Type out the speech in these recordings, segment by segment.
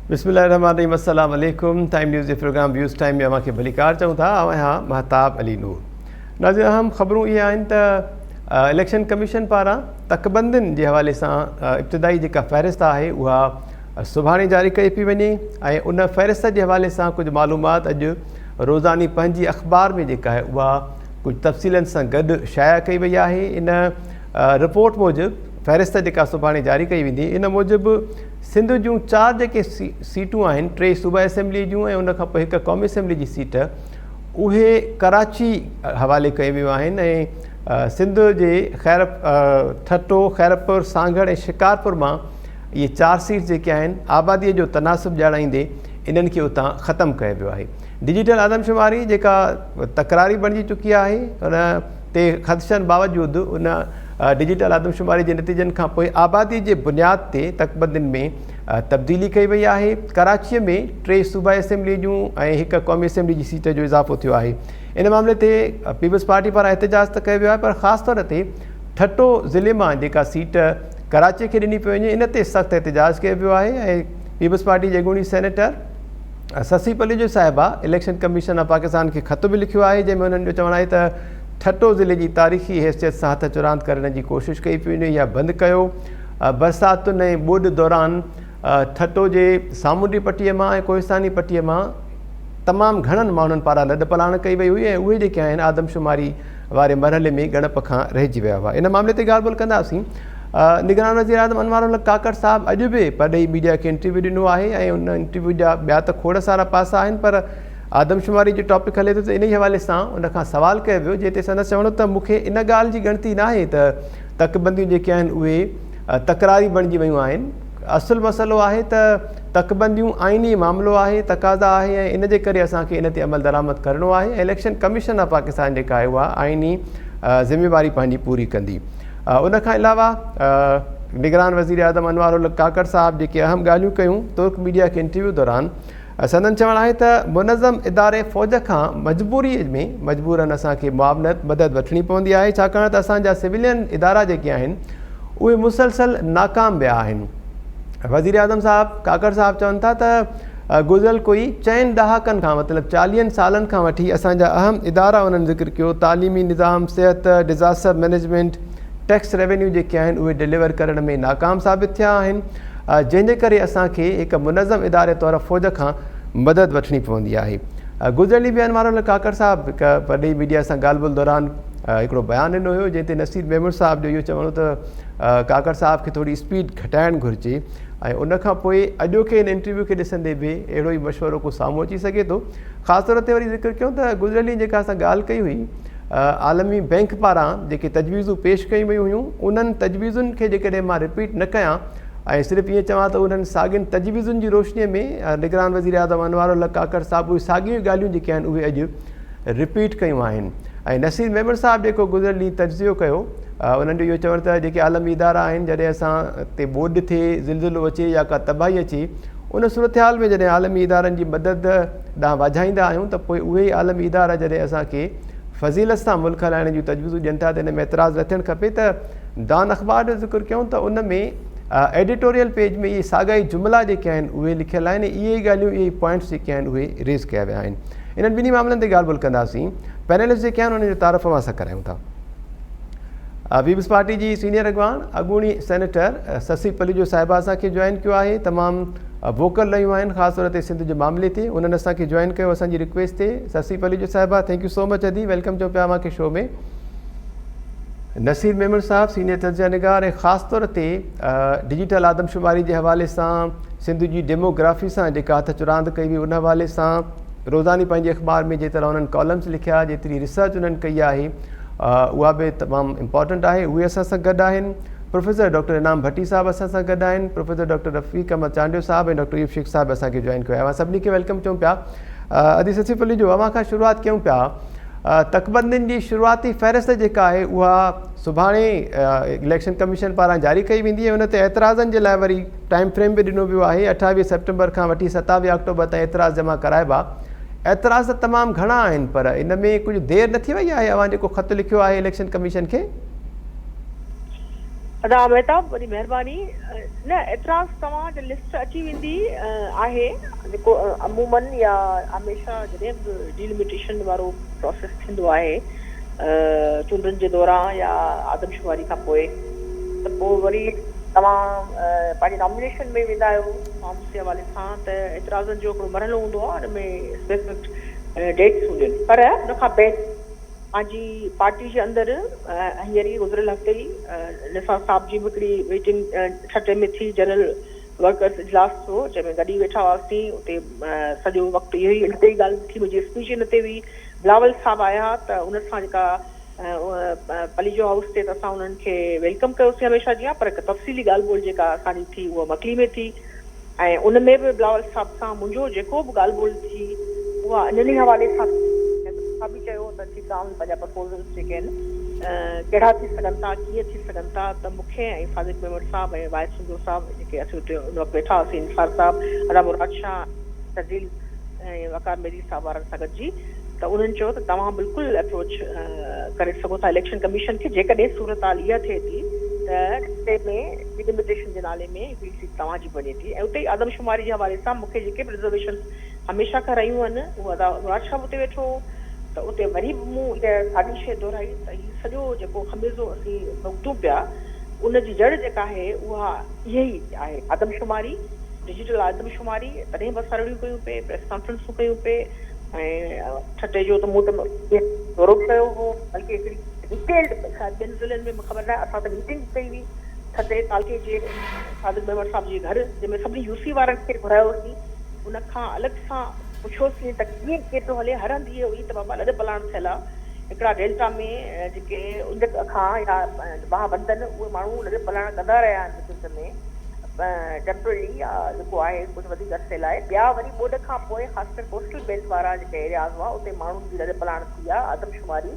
बिस्मिल्लाहिर्रहमानिर्रहीम। अस्सलाम वालेकुम। टाइम न्यूज़ के प्रोग्राम व्यूज़ टाइम में अवां खे भलीकार चऊं था। हाँ महताब अली नूर। नाज़रीन, अहम ख़बरूं ये आहिनि त इलेक्शन कमीशन पारां तकबंदियुनि जे हवाले सां इब्तिदाई जेका फ़हरिस्त आहे उहा सुभाणे जारी कई पई वञे ऐं उन फ़हरिस्त जे हवाले सां कुझु मालूमात अॼु रोज़ानी पंहिंजी अख़बार में जेका आहे उहा कुझु तफ़सीलनि सां गॾु शाया कई वई आहे। इन रिपोर्ट मूजिबि फ़हरिस्त जेका सुभाणे जारी कई वेंदी, इन मूजिबि सिंध जूं 4 जेके सीटूं आहिनि, 3 सूबा असेंबली जूं ऐं उनखां पोइ हिकु क़ौमी असेंबली जी सीट, उहे कराची हवाले कयूं वियूं आहिनि ऐं सिंध जे ठट्टो, खैरपुर, सांगड़ ऐं शिकारपुर मां इहे 4 सीट जेके आहिनि आबादीअ जो तनासुब ॼाणाईंदे इन्हनि खे उतां ख़तमु कयो वियो आहे। डिजिटल आदमशुमारी जेका तकरारी बणिजी चुकी आहे, उन ते ख़दशनि बावजूदि उन डिजिटल आदमशुमारी जे नतीजनि खां पोइ आबादी जे बुनियाद ते तकबंदियुनि में तब्दीली कई वई आहे। कराचीअ में 3 सूबाई असेंबली जूं ऐं हिकु क़ौमी असेंबली जी सीट जो इज़ाफ़ो थियो आहे। इन मामले ते पीपल्स पार्टी पारां एहतजाज त कयो वियो आहे, पर ख़ासि तौर ते ठट्टो ज़िले मां जेका सीट कराचीअ खे ॾिनी पई वञे, इन ते सख़्तु एहतजाज कयो वियो आहे ऐं पीपल्स पार्टी जे अॻूणी सेनेटर ससी पलीजो साहिबा इलेक्शन कमीशन ऑफ पाकिस्तान खे ख़त बि लिखियो आहे, जंहिंमें उन्हनि जो चवणु आहे त ठट्टो ज़िले जी तारीख़ी हैसियत सां हथ चुरांद करण जी कोशिशि कई पई वञे या बंदि कयो। बरसातुनि ऐं ॿोॾि दौरान ठट्टो जे सामूंडी पटीअ मां ऐं कोहिस्तानी पटीअ मां तमामु घणनि माण्हुनि पारां लॾ पलाण कई वई हुई ऐं उहे जेके आहिनि आदमशुमारी वारे मरहले में ॻणप खां रहिजी विया हुआ। इन मामले ते ॻाल्हि ॿोल कंदासीं। निगरान वज़ीर आज़म अनवार उल काकड़ साहब अॼु बि परॾेही मीडिया खे इंटरव्यू ॾिनो आहे ऐं उन इंटरव्यू जा ॿिया त खोड़ सारा पासा आहिनि, पर आदमशुमारी जो टॉपिक हले थो त इन ई हवाले सां उनखां सवाल कयो वियो, जंहिं ते संदसि चवणो त मूंखे इन ॻाल्हि जी ॻणती न आहे त तकबंदियूं जेके आहिनि उहे तकरारी बणिजी वियूं आहिनि। असुलु मसइलो आहे त तकबंदियूं आइनी मामिलो आहे, तक़ाज़ा आहे ऐं इन जे करे असांखे इन ते अमल दरामद करिणो आहे ऐं इलेक्शन कमीशन ऑफ पाकिस्तान जेका आहे उहा आइनी ज़िमेवारी पंहिंजी पूरी कंदी। उनखां अलावा निगरान वज़ीर आज़म अनवार उल काकड़ साहब जेके अहम ॻाल्हियूं कयूं तुर्क मीडिया खे इंटरव्यू दौरान, संदन चवणु आहे त मुनज़म इदारे फ़ौज खां मजबूरीअ में मजबूरन असांखे मुआवनत मदद वठणी पवंदी आहे, छाकाणि त असांजा सिविलियन इदारा जेके आहिनि उहे मुसलसल नाकाम विया आहिनि। वज़ीर आज़म साहब काकड़ साहब चवनि था त गुज़िरियल कोई 4 ॾहाकनि खां मतिलबु 40 सालनि खां वठी असांजा अहम इदारा उन्हनि ज़िक्र कयो, तालीमी निज़ाम, सिहत, डिज़ास्टर मैनेजमेंट, टैक्स रेवेन्यू जेके आहिनि उहे डिलीवर करण में नाकाम साबित थिया आहिनि, जंहिंजे करे असांखे हिकु मुनज़म इदारे तौरु फ़ौज खां मदद वठणी पवंदी आहे। गुज़िरियल बि अनवार उल काकड़ साहब हिकु परॾेही मीडिया सां ॻाल्हि ॿोल दौरान हिकिड़ो बयानु ॾिनो हुयो, जंहिं ते नसीर मेमूर साहब जो इहो चवणो त काकड़ साहब खे थोरी स्पीड घटाइणु घुरिजे ऐं उनखां पोइ अॼोके इन इंटरव्यू खे ॾिसंदे बि अहिड़ो ई मशवरो को साम्हूं अची सघे थो। ख़ासि तौर ते वरी ज़िक्र कयूं त गुज़िरियल जेका असां ॻाल्हि कई हुई, आलमी बैंक पारां जेके तजवीज़ूं पेश कयूं वयूं हुयूं, उन्हनि तजवीज़ुनि खे जेकॾहिं मां रिपीट न कयां ऐं सिर्फ़ु ईअं चवां त उन्हनि साॻियुनि तजवीज़ुनि जी रोशनीअ में निगरान वज़ीर आज़म अनवार उल काकड़ साहब उहे साॻियूं ॻाल्हियूं जेके आहिनि उहे अॼु रिपीट कयूं आहिनि। ऐं नसीर मेमर साहब जेको गुज़िरियल ॾींहुं तजिज़ियो कयो, उन्हनि जो इहो चवणु त जेके आलमी इदारा आहिनि, जॾहिं असां ते ॿोॾि थिए, ज़िलज़िलो अचे या का तबाही अचे, उन सूरत हाल में जॾहिं आलमी इदारनि जी मदद ॾांहुं वाझाईंदा आहियूं त पोइ उहे ई आलमी इदारा जॾहिं असांखे फ़ज़ीलत सां मुल्क हलाइण जूं तजवीज़ूं ॾियनि था त इन में एतिराज़ु न थियणु खपे। त दान अख़बार जो ज़िक्र कयूं त उन में एडिटोरियल पेज में इहे साॻा ई जुमिला जेके आहिनि उहे लिखियलु आहिनि, इहे ई ॻाल्हियूं, इहे पॉइंट्स जेके आहिनि उहे रेज़ कया विया आहिनि। इन्हनि ॿिन्ही मामलनि ते ॻाल्हि ॿोल कंदासीं। पैनलिस्ट जेके आहिनि उन्हनि जो तारीफ़ असां करायूं था। पीपल्स पार्टी जी सीनियर अॻूणी सेनेटर ससी पलीजो साहिबा असांखे जॉइन कयो आहे, तमामु वोकल रहियूं आहिनि ख़ासि तौर ते सिंध जे मामले ते, उन्हनि असांखे जॉइन कयो असांजी रिक्वेस्ट ते। ससी पलीजो साहिबा, थैंक यू सो मच अदी, वेलकम चऊं पिया अव्हांखे शो में। नसीर मेमर साहब सीनियर तजिया निगार ऐं ख़ासि तौर ते डिजिटल आदमशुमारी जे हवाले सां, सिंध जी डेमोग्राफी सां जेका हथ चुरांद कई हुई उन हवाले सां रोज़ानी पंहिंजी अख़बार में जेतिरा उन्हनि कॉलम्स लिखिया, जेतिरी रिसर्च उन्हनि कई आहे उहा बि तमामु इम्पॉर्टेंट आहे, उहे असां सां गॾु आहिनि। प्रोफेसर डॉक्टर इनाम भट्टी साहब असां सां गॾु आहिनि, प्रोफेसर डॉक्टर रफ़ीक अहमद चांडियो साहब ऐं डॉक्टर यूब शेख साहब असांखे जॉइन कयो आहे। असां सभिनी खे वेलकम चऊं पिया। अदी ससी पलीजो, अव्हां खां शुरूआति कयूं पिया। तकबंदियुनि जी शुरूआती फ़हरिस्त जेका आहे उहा सुभाणे इलेक्शन कमीशन पारां जारी कई वेंदी आहे। उन ते एतिराज़नि जे लाइ वरी टाइम फ्रेम बि ॾिनो वियो आहे, 28 सेप्टेंबर खां वठी 27 अक्टूबर ताईं एतिराज़ जमा कराइबा। एतिराज़ त तमामु घणा आहिनि, पर इन में कुझु देरि न थी वई आहे अव्हां जेको ख़तु लिखियो आहे इलेक्शन कमीशन खे? अदा महताब वॾी महिरबानी। न एतिराज़ तव्हां जो लिस्ट अची वेंदी आहे जेको अमूमन या हमेशह जॾहिं बि डिलिमिटेशन वारो प्रोसेस थींदो आहे चूंडनि जे दौरान या आदमशुमारी खां पोइ, त पोइ वरी तव्हां पंहिंजे नॉमिनेशन में वेंदा आहियो फॉर्म्स जे हवाले सां, त एतिराज़नि जो हिकिड़ो मरहलो हूंदो आहे, हुन में स्पेसिफिक डेट्स हूंदियूं आहिनि। पर हुनखां पहिरीं पंहिंजी पार्टी जे अंदरि हींअर ई गुज़िरियल हफ़्ते ई निसार साहिब जी बि हिकिड़ी मीटिंग 6 में थी, जनरल वर्कर्स इजलास थियो, जंहिंमें गॾु ई वेठा हुआसीं। उते सॼो वक़्तु इहो ई इन ते ई ॻाल्हि थी, मुंहिंजी स्पीच इन ते हुई। बिलावल साहिबु आया त उन सां जेका पलीजो हाउस ते त असां उन्हनि खे वेलकम कयोसीं हमेशह जीअं, पर हिकु तफ़सीली ॻाल्हि ॿोल जेका असांजी थी उहा मकली में थी, ऐं उन में बि बिलावल साहिब सां मुंहिंजो जेको बि ॻाल्हि ॿोल थी उहा इन हवाले सां बि चयो त ठीकु आहे, पंहिंजा प्रपोज़ल्स जेके आहिनि कहिड़ा थी सघनि था, कीअं थी सघनि था। त मूंखे ऐं सादिक मेमण साहिबु ऐं वाहिद सुंदो साहिबु जेके असीं हुते उन वक़्तु वेठा हुआसीं, इंसार साहिबु, अदा मुराद शाह, तजील ऐं वकार मेरी साहिबु वारनि सां गॾिजी, त उन्हनि चयो त तव्हां बिल्कुलु अप्रोच करे सघो था इलेक्शन कमीशन खे, जेकॾहिं सूरत हाल इहा थिए थी त हिते में डिलिमिटेशन जे नाले में हिकिड़ी सीट तव्हांजी बने थी। ऐं उते ई आदमशुमारी जे हवाले सां मूंखे जेके बि रिजर्वेशन हमेशह खां रहियूं आहिनि उहा अदा मुराद शाह उते वेठो, त उते वरी बि मूं इहा साॻी शइ दोहिराई त हीउ सॼो जेको खमीज़ो असीं भुगतूं पिया, उनजी जड़ जेका आहे उहा इहा ई आहे, आदमशुमारी, डिजिटल आदमशुमारी। तॾहिं बि असां रड़ियूं कयूं पिए, प्रेस कॉन्फ्रेंसूं कयूं पिए, ऐं 6 जो त मूं त दौरो कयो हो, बल्कि हिकिड़ी डिटेल्ड शायदि 2 ज़िलनि में ख़बर न आहे, असां त मीटिंग कई हुई 6 तारीख़ जे सादिक मेमण साहिब जे घर, जंहिंमें सभिनी यूसी वारनि खे घुरायोसीं। उनखां अलॻि सां पुछियोसीं त कीअं केतिरो हले। हरंदी इहा हुई त बाबा लॾ पलाण थियल आहे, हिकिड़ा डेल्टा में जेके उन खां या महाबंधन उहे माण्हू लॾ पलाण कंदा रहिया आहिनि विच में टेम्पररी या जेको आहे कुझु वधीक अरसे लाइ। ॿिया वरी ॿोॾ खां पोइ ख़ासि करे कोस्टल बेल्ट वारा जेके एरियाज़ हुआ उते माण्हुनि जी लॾ पलाण थी आहे। आदमशुमारी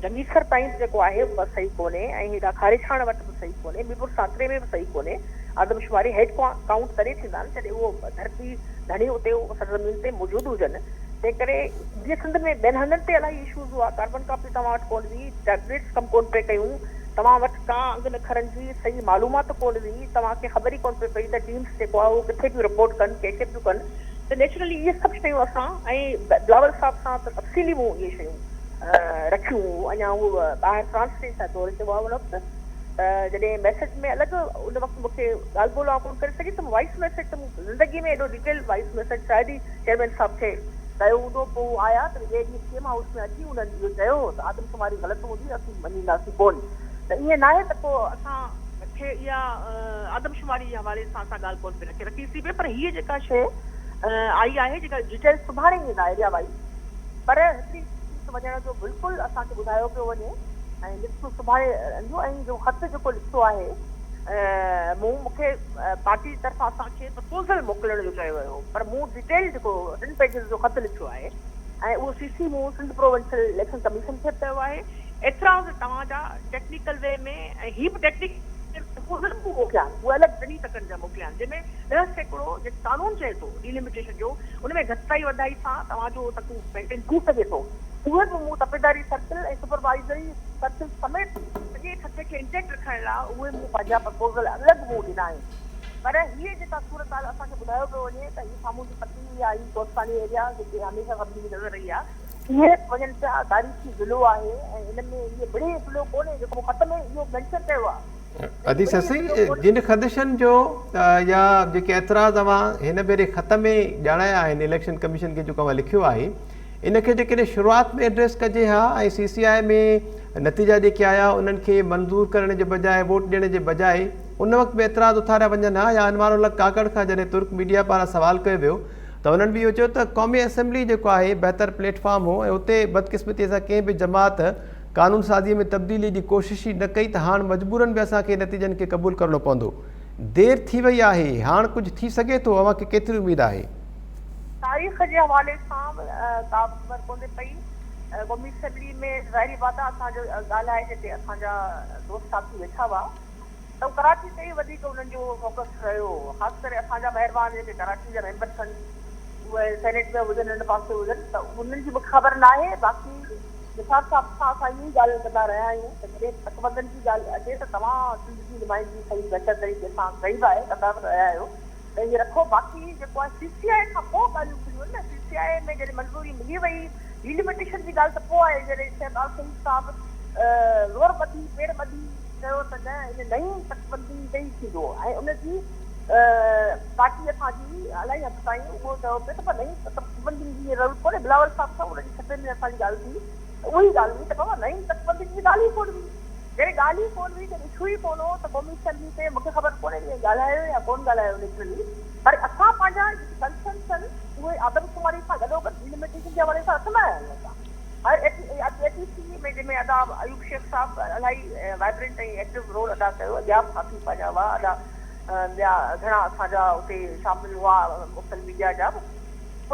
जंगीसर ताईं जेको आहे उहा सही कोन्हे, ऐं हेॾा खारिछाण वटि बि सही कोन्हे, मीरपुर साकरे में बि सही कोन्हे। आदमशुमारी हेड काउंट तॾहिं थींदा आहिनि जॾहिं उहो धरती धणी उते सरज़मीन ते मौजूदु हुजनि। तंहिं करे जीअं सिंध में ॿियनि हंधनि ते इलाही इशूज़ हुआ, कार्बन कॉपी तव्हां वटि कोन हुई, टैबलेट्स कमु कोन पिए कयूं, तव्हां वटि का अंग नखरनि जी सही मालूमात कोन हुई, तव्हांखे ख़बर ई कोन पई पई त टीम्स जेको आहे उहो किथे पियूं रिपोर्ट कनि, कंहिंखे पियूं कनि। त नेचुरली इहे सभु शयूं असां ऐं बिलावल साहिब सां त तफ़सीली मूं इहे शयूं रखियूं। अञा उहो ॿाहिरि फ्रांस ते छा दौरे ते हुआ उन वक़्तु, त जॾहिं मैसेज में अलॻि उन वक़्तु मूंखे ॻाल्हि ॿोल कोन करे सघी, त वॉइस मैसेज त मूं ज़िंदगी में एॾो डिटेल वॉइस मैसेज शायदि ई चेयरमैन साहिब खे कयो हूंदो। पोइ आया त ॿिए ॾींहुं सीएम हाउस में अची उन्हनि इहो चयो त आदमशुमारी ग़लति हूंदी, असीं मञींदासीं कोन। त ईअं न आहे त पोइ असांखे इहा आदमशुमारी जे हवाले सां असां ॻाल्हि कोन पई रखीसीं पिए, पर हीअ जेका शइ आई आहे जेका डिटेल सुभाणे ईंदा एरिया वाइज़, पर हिकिड़ी वञण जो बिल्कुलु असांखे ॿुधायो पियो वञे ऐं लिखियो सुभाणे रहंदो। ऐं जो ख़त जेको लिखियो आहे मूंखे पार्टी जी तरफ़ां असांखे प्रपोज़ल मोकिलण जो चयो वियो, पर मूं डिटेल जेको 2 पेजिस जो ख़त लिखियो आहे ऐं उहो सीसी मूं सिंध प्रोविंशियल इलेक्शन कमीशन खे कयो आहे। एतिरा तव्हांजा टेक्निकल वे में ऐं ही बि टेक्निक प्रपोज़ल मोकिलिया आहिनि, उहे अलॻि ॿिनी तकनि जा मोकिलिया आहिनि, जंहिंमें 10% जेको कानून चए थो डिलिमिटेशन जो, उन में घटिताई वधाई सां तव्हांजो तकूं मेंटेन थी सघे थो। उहे बि मूं तपेदारी सर्कल ऐं सुपरवाइज़री सर्कल समेत सॼे खते खे इंटेक्ट रखण लाइ उहे मूं पंहिंजा प्रपोज़ल अलॻि मूं ॾिना आहिनि। पर हीअ जेका सूरत हाल असांखे ॿुधायो पियो वञे त हीअ साम्हूं जी पटी या हीअ कोस्तानी एरिया जेके हमेशह सभिनी खे नज़र रही आहे, इहे वञनि पिया तारीख़ी ज़िलो आहे ऐं इन में इहे बड़े ज़िलो कोन्हे जेको ख़त में इहो मेंशन कयो आहे। अदी ससी जिन ख़दशनि जो या जेके एतिराज़ तव्हां हिन भेरे ख़त में ॼाणाया आहिनि इलेक्शन कमीशन खे जेको लिखियो आहे, इनखे जेकॾहिं शुरूआति में एड्रेस कजे हा ऐं CCI में नतीजा जेके आया उन्हनि खे मंज़ूर करण जे बजाए वोट ॾियण जे बजाए उन वक़्तु में एतिराज़ उथारिया वञनि हा, या अनवार उल काकड़ खां जॾहिं तुर्क मीडिया पारां सवाल कयो वियो त उन्हनि बि इहो चयो त क़ौमी असेंबली जेको आहे बहितर प्लेटफॉर्म हो ऐं उते बदकिस्मतीअ सां कंहिं बि जमात कानून साज़ीअ में तब्दीली जी कोशिश ई न कई, त हाणे मजबूरन बि असांखे नतीजनि खे क़बूल करणो पवंदो। देरि थी वई आहे, हाणे कुझु थी सघे थो, अव्हांखे केतिरी उमेदु आहे? तारीख़ जे हवाले सां का ख़बर कोन्हे पई। क़ौमी असेंबली में ज़ाहिरी बात आहे असांजो ॻाल्हाए जिते असांजा दोस्त साथी वेठा हुआ त कराची ते ई वधीक उन्हनि जो फोकस रहियो, ख़ासि करे असांजा महिरबान जेके कराची जा मेंबर अथनि उहे सेनेट में हुजनि हिन पासे हुजनि, त उन्हनि जी मूंखे ख़बर न आहे। बाक़ी निसार साहब सां असां इहो ई ॻाल्हि कंदा रहिया आहियूं त जॾहिं तकबंदनि जी ॻाल्हि अचे त तव्हां सिंध जी नुमाइंदगी सही बहितर तरीक़े सां कई बि आहे कंदा बि रहिया आहियो त इहे रखो। बाक़ी जेको आहे CCI खां पोइ ॻाल्हियूं खुलियूं आहिनि न। CCI में जॾहिं मंज़ूरी मिली वई डिलिमिटेशन जी ॻाल्हि त पोइ आहे जॾहिं शहबाज शरीफ़ साहिबु ज़ोर ॿधी पेर ॿधी चयो त न इन नई तकबंदी ॾेई थींदो ऐं उनजी पार्टी असांजी इलाही हद ताईं उहो चयो पियो त पर नई तकबंदी जी रल कोन्हे। बिलावल साहिब सां उनजी छटे में असांजी ॻाल्हि थी उहा ई ॻाल्हि हुई त बाबा नई तकबंदी जी ॻाल्हि ई कोन हुई। जॾहिं ॻाल्हि ई कोन हुई त इशू ई कोन हो त क़ौमी असैम्बली ते मूंखे ख़बर कोन्हे ॻाल्हायो या कोन ॻाल्हायो लिटरली। पर असां पंहिंजा जेके कंसर्न्स आहिनि उहे आदमशुमारी सां गॾोगॾु डिलिमिटेशन जे हवाले सां रखंदा आहियूं असां। हर ATC में जंहिंमें अदा अयूब शेख साहिबु इलाही वाइब्रेंट ऐं एक्टिव रोल अदा कयो। ॿिया बि साथी पंहिंजा हुआ अदा ॿिया घणा असांजा उते शामिल हुआ मुख़्तलिफ़ मीडिया जा बि।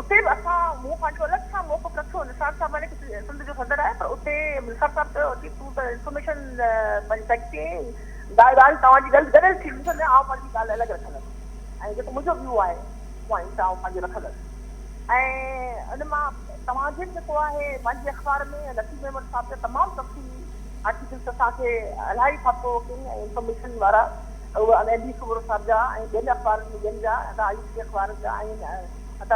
उते बि असां मूं पंहिंजो अलॻि सां मौक़िफ़ रखियो। निसार साहिब हाणे सिंध जो सदर आहे पर उते निसार साहिबु चयो की तूं त इंफॉर्मेशन पंहिंजी सेक्रेटरी ॻाल्हि तव्हांजी ॻाल्हि गॾियल थी ॾिसो न आउं पंहिंजी ॻाल्हि अलॻि रखंदसि ऐं जेको मुंहिंजो व्यू आहे पॉइंट आउं पंहिंजो रखंदसि। ऐं उन मां तव्हांजे जेको आहे पंहिंजे अख़बार में नसीब अहमद साहिब जा तमामु तफ़सीली आर्टिकल्स असांखे इलाही फातो कई ऐं इंफॉर्मेशन वारा उहे MD ख़बर साहिब जा ऐं ॿियनि अख़बारनि में ॿियनि जा आयुष जे अख़बार जा ऐं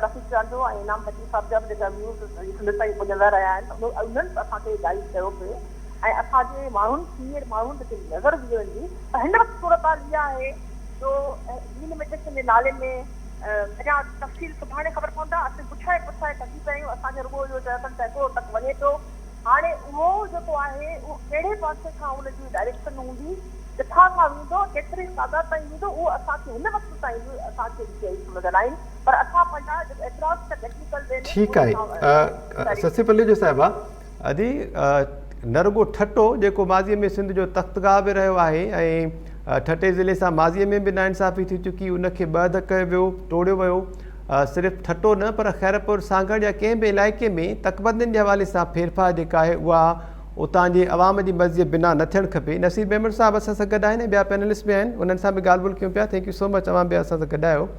रफ़ीक चांदो ऐं इनाम हकीम साहिब जा बि जेका व्यूज़ सिंध ताईं पुॼंदा रहिया आहिनि उन्हनि असांखे गाइड कयो पियो। ऐं असांजे माण्हुनि सीनियर माण्हुनि ते नज़र बि वेंदी त हिन वक़्तु सूरत हाल इहा आहे जो डिलिमिटेशन जे नाले में अञा तफ़सील सुभाणे ख़बर पवंदा। असीं पुछाए कढी पिया आहियूं असांखे रुॻो इहो चयो अथनि त एतिरो तक वञे पियो। हाणे उहो जेको आहे उहो कहिड़े पासे खां उनजी डायरेक्शन हूंदी किथां खां वेंदो केतिरी तादाद ताईं वेंदो उहो असांखे हिन वक़्तु ताईं बि असांखे नज़र आहिनि। पर असां पंहिंजा एतिराज़ त टेक्निकल ठीकु आहे ससी पल्लू साहिबा अदी न रुॻो ठटो जेको माज़ीअ में सिंध जो तख़्तगाह बि रहियो आहे ऐं ठटे ज़िले सां माज़ीअ में बि नाइंसाफ़ी थी चुकी उनखे ॿ कयो वियो टोड़ियो वियो। सिर्फ़ु ठटो न पर खैरपुर सांगड़ या कंहिं बि इलाइक़े में तकबंदियुनि जे हवाले सां फेरफार जेका आहे उहा उतां जे अवाम जी मर्ज़ीअ बिना न थियणु खपे। नसीब अहमद साहिबु असां सां गॾु आहिनि ऐं ॿिया पैनलिस्ट बि आहिनि उन्हनि सां बि ॻाल्हि ॿोल कयूं पिया। थैंक यू सो मच तव्हां बि असां सां गॾु आहियो।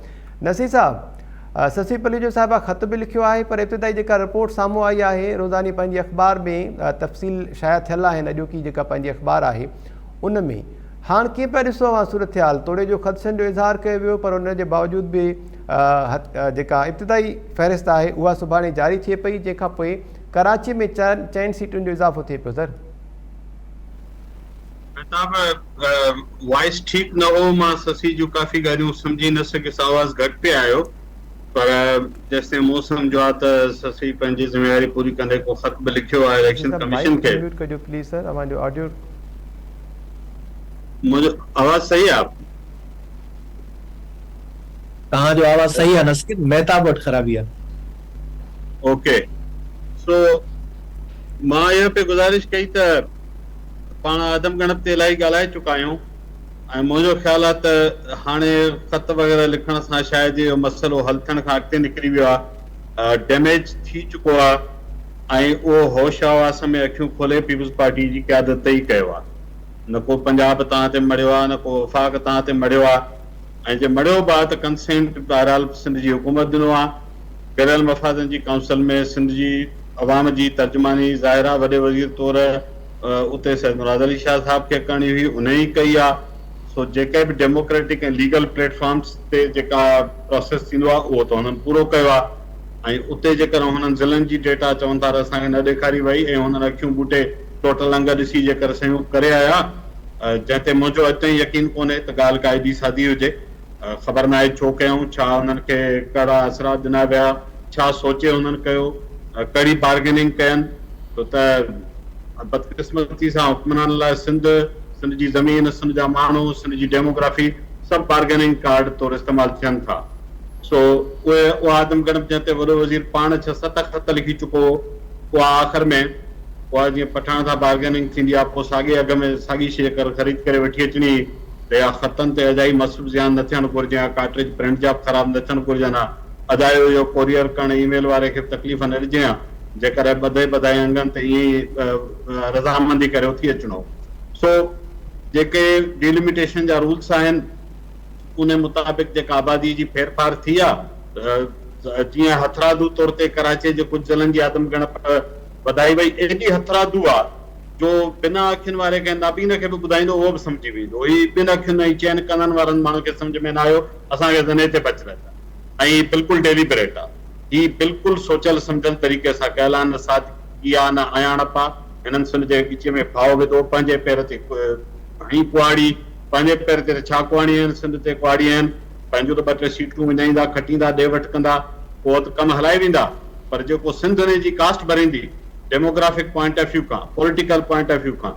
नसीर साहिबु ससी पल्लू साहिबा ख़त बि लिखियो आहे पर इब्तिदाई जेका रिपोर्ट साम्हूं आई आहे रोज़ानी पंहिंजी अख़बार में तफ़सील शाया थियल आहिनि अॼोकी जेका पंहिंजी अख़बार आहे उन में हाणे कीअं पिया ॾिसो आहे सूरत हाल तोड़े जो ख़दशनि जो इज़हार कयो वियो पर उन जे बावजूदि बि जेका इब्तिदाई फ़हिरिस्त आहे उहा सुभाणे जारी थिए पई जंहिंखां पोइ कराची में 4 सीटुनि जो इज़ाफ़ो थिए पियो। सर वॉइस ठीक न हो मां ससी जूं काफ़ी ॻाल्हियूं सम्झी न सघियुसि आवाज़ घटि पे आयो पर जेसिताईं मूं सम्झो आहे त ससी पंहिंजी ज़िम्मेवारी पूरी कंदे को ख़त बि लिखियो आहे इलेक्शन कमीशन खे। म्यूट कजो प्लीज़ सर अवांजो ऑडियो मुंहिंजो आवाज़ सही आहे तव्हांजो आवाज़ सही आहे नसीर मेहताब वटि ख़राबी आहे। ओके सो मां इहो पे गुज़ारिश कई त पाण आदमगढ़ ते इलाही ॻाल्हाए चुका आहियूं ऐं मुंहिंजो ख़्यालु आहे त हाणे ख़त वग़ैरह लिखण सां शायदि इहो मसइलो हल थियण खां अॻिते निकिरी वियो आहे। डैमेज थी चुको आहे ऐं उहो होश हवास में अखियूं खोले पीपल्स पार्टी जी क़यादत ई कयो आहे। न को पंजाब तव्हां ते मड़ियो आहे न को वफ़ाक़ तव्हां ते मड़ियो आहे ऐं जे मड़ियो बि आहे त कंसेंट बहरहाल सिंध जी हुकूमत ॾिनो आहे। गॾियल मफ़ादनि जी काउंसिल में सिंध जी अवाम जी तर्जुमानी ज़ाहिरा वॾे वज़ीर तौर उते सैयद मुराद अली शाह साहिब खे करणी हुई उन ई कई आहे। सो जेके बि डेमोक्रेटिक ऐं लीगल प्लेटफॉर्म्स ते जेका प्रोसेस थींदो आहे उहो त हुननि पूरो कयो आहे ऐं उते जेकर हुननि ज़िलनि जी डेटा चवनि था त असांखे न ॾेखारी वई ऐं हुननि अखियूं बूटे टोटल अंग ॾिसी जेकर शयूं करे आया जंहिं ते मुंहिंजो अॼु ताईं यकीन कोन्हे त ॻाल्हि काई बि सादी हुजे। ख़बर न आहे छो कयूं छा हुननि खे कहिड़ा असरात ॾिना विया छा सोचे हुननि कयो कड़ी बार्गेनिंग कयनि छो त बदकिस्मती सां हुक्मरान लाइ सिंध जी ज़मीन सिंध जा माण्हू सिंध जी डेमोग्राफी सभु बार्गेनिंग कार्ड तौरु इस्तेमालु थियनि था। सो उहा आदमगढ़ जंहिं ते वॾो वज़ीर पाण 6-7 ख़त लिखी चुको हो उहा आख़िर में उहा जीअं पठाण सां बार्गेनिंग थींदी आहे पोइ साॻे अघ में साॻी शइ ख़रीद करे वठी अचणी त या ख़तनि ते अजाई मसरूफ़ ज़्यान न थियणु घुरिजे या कार्ट्रिज प्रिंट जा ख़राबु न थियणु घुरिजनि अदायो इहो कोरियर करणु ईमेल वारे खे तकलीफ़ न ॾिजे हा जेकर ॿधे अंगनि ते ईअं ई रज़ामंदी करे उथी अचिणो। सो जेके डिलिमिटेशन जा रूल्स आहिनि उन मुताबिक़ जेका आबादी जी फेरफार थी आहे जीअं हथरादू तौर ते कराची जे कुझु ज़िलनि जी आदमगढ़ वधाई वई एॾी हथरादू आहे जो बिना अखियुनि वारे कंहिं नाबीन खे बि ॿुधाईंदो उहो बि सम्झी वेंदो। ही ॿिनि अखियुनि ऐं चइनि कननि वारनि माण्हू खे सम्झ में न आयो, असांखे ज़ने ते बच रहता ऐं बिल्कुलु डेलिबरेट आहे। ही बिल्कुलु सोचियल सम्झल तरीक़े सां कयल आहे, न सादगी आहे न अयाणप आहे। हिननि सिंध जे विच में भाव विधो, पंहिंजे पेर ते हणी कुआड़ी, पंहिंजे पेर ते छा कुआड़ी आहिनि, सिंध ते कुआड़ी आहिनि। पंहिंजो त 2-3 सीटूं विञाईंदा, खटींदा, ॾे वठि कंदा, पोइ त कमु हलाए वेंदा। पर जेको सिंध जी कास्ट भरींदी डेमोग्राफिक पॉइंट ऑफ व्यू खां, पॉलिटिकल पॉइंट ऑफ व्यू खां,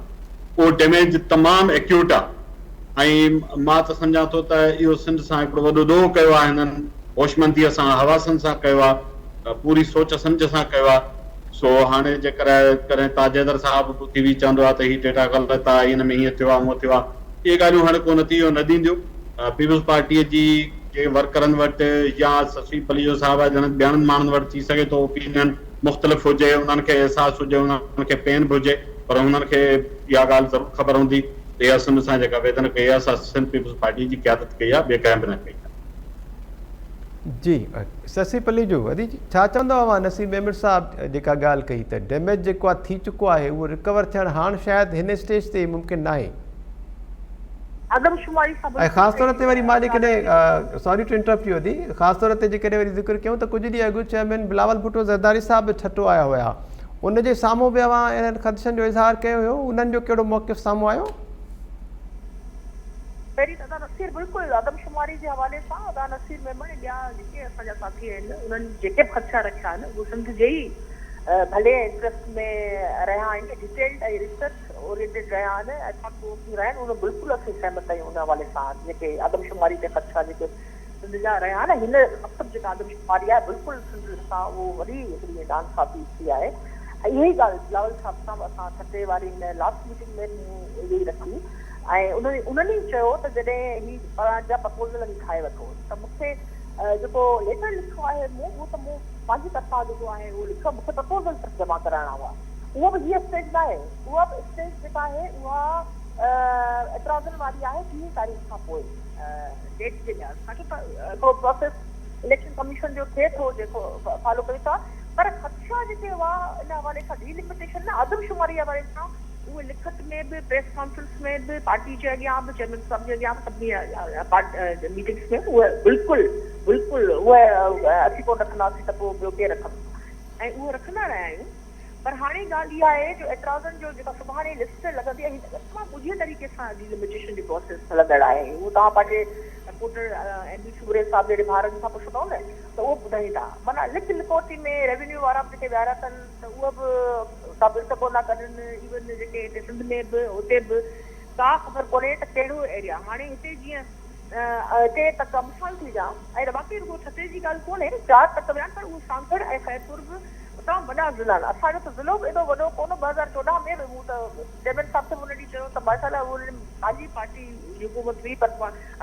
उहो डैमेज तमामु एक्यूट आहे। ऐं मां त सम्झां थो त इहो सिंध सां हिकिड़ो वॾो ॾोह कयो आहे हिननि, होशमंदीअ सां, हवासनि सां कयो आहे, पूरी सोच सम्झ सां कयो आहे। सो हाणे जेकर कॾहिं ताजेदर साहिब ॿुधी बि चवंदो आहे त हीअ डेटा ग़लति आहे, हिन में हीअं थियो आहे हूअं थियो आहे, इहे ॻाल्हियूं हाणे को नतीजो न ॾींदियूं। पीपल्स पार्टीअ जी जे वर्करनि वटि या शशि पलीजो साहिब जन ॿियनि माण्हुनि वटि थी सघे थो ओपिनियन मुख़्तलिफ़ हुजे, उन्हनि खे अहसासु हुजे, उन्हनि खे पेन बि हुजे, पर हुननि खे इहा ॻाल्हि ज़रूरु ख़बर हूंदी त इहा सिंध सां जेका वेदन कई आहे असां सिंध पीपल्स पार्टी जी क़यादत कई आहे, ॿिए कंहिं बि न कई आहे। जी शशि पलीजो अदी छा चवंदव अवां नसीब मेमण साहब जेका ॻाल्हि कई त डैमेज जेको आहे थी चुको आहे उहो रिकवर थियणु हाणे शायदि हिन स्टेज ते मुमकिन न आहे। ऐं ख़ासि तौर ते वरी मां जेकॾहिं सॉरी टू इंटरप्ट यू अदी, ख़ासि तौर ते जेकॾहिं वरी ज़िक्र कयूं त कुझु ॾींहं अॻु चेयरमैन बिलावल भुट्टो ज़रदारी साहिब बि ठटो आया हुया, उनजे साम्हूं बि अवां इन्हनि ख़दशनि जो इज़हार कयो हुयो, उन्हनि जो कहिड़ो मौक़िफ़ साम्हूं आयो? पहिरीं त अदा नसीर बिल्कुलु आदमशुमारी जे हवाले सां अदा नसीर मेमण ॿिया जेके असांजा साथी आहिनि उन्हनि जेके बि ख़दशा रखिया आहिनि उहे सिंध जे ई भले इंट्रस्ट में रहिया आहिनि, डिटेल्ड ऐं रिसर्च ओरिएंटेड रहिया आहिनि ऐं छाको रहिया आहिनि उन बिल्कुलु असीं सहमत आहियूं उन हवाले सां। जेके आदमशुमारी ते ख़दशा जेके सिंध जा रहिया आहिनि, हिन मक़सदु जेका आदमशुमारी आहे बिल्कुलु सिंध सां उहो वॾी हिकिड़ी नाइंसाफ़ी थी आहे। ऐं इहा ई ॻाल्हि बिलावल साहिब सां असां छठे वारी हिन लास्ट मीटिंग में इहा ई रखी ऐं उन्हनि ई चयो त जॾहिं ही जा प्रपोज़ल ही ठाहे वठो त मूंखे जेको लेटर लिखियो आहे उहो त मूं पंहिंजी तरफ़ां जेको आहे उहो लिखियो, मूंखे प्रपोज़ल तक जमा कराइणा हुआ। उहा बि हीअ स्टेज न आहे, उहा बि स्टेज जेका आहे उहा एतराज़नि वारी आहे 3 तारीख़ खां पोइ डेट जे ॾिया असांखे हिकिड़ो प्रोसेस इलेक्शन कमीशन जो थिए थो जेको फॉलो कयूं था, पर ख़दशा जेके हुआ इन हवाले सां डिलिमिटेशन न आदमशुमारी हवाले सां उहे लिखत में बि प्रेस कॉन्फ्रेंस में बि पार्टी जे अॻियां बि चेयरमैन साहिब जे अॻियां सभिनी मीटिंग्स में उहे बिल्कुलु उहे असीं कोन रखंदासीं त पोइ ॿियो केरु रखंदो ऐं उहे रखंदा रहिया आहियूं। पर हाणे ॻाल्हि इहा आहे जो एतराज़नि जो जेका सुभाणे लिस्ट लॻंदी आहे तमामु ॻुझे तरीक़े सां डिलिमिटेशन जो प्रोसेस हलंदड़ आहे। उहो तव्हां पंहिंजे रिपोर्टर एम.बी. सूरे साहिब जहिड़े भारनि सां पुछंदव न त उहो ॿुधाईंदा, माना लिख लिखोटी में रेवेन्यू वारा बि जेके विहारा अथनि त उहे बि साबित कोन था कनि, इवन जेके हिते सिंध में बि उते बि का ख़बर कोन्हे त कहिड़ो एरिया। हाणे हिते जीअं हिते तक मिसाल थी ॾियां ऐं बाक़ी रुगो छते जी ॻाल्हि कोन्हे, 4 तक विया पर उहे सांसण ऐं ख़ैरपुर बि उतां वॾा ज़िला आहिनि। असांजो त ज़िलो बि एॾो वॾो कोन, 2014 में बि हू त चेयरमैन साहिब खे उन ॾींहुं चयो त माशाल्लाह उहो पंहिंजी पार्टी जी हुकूमत हुई पर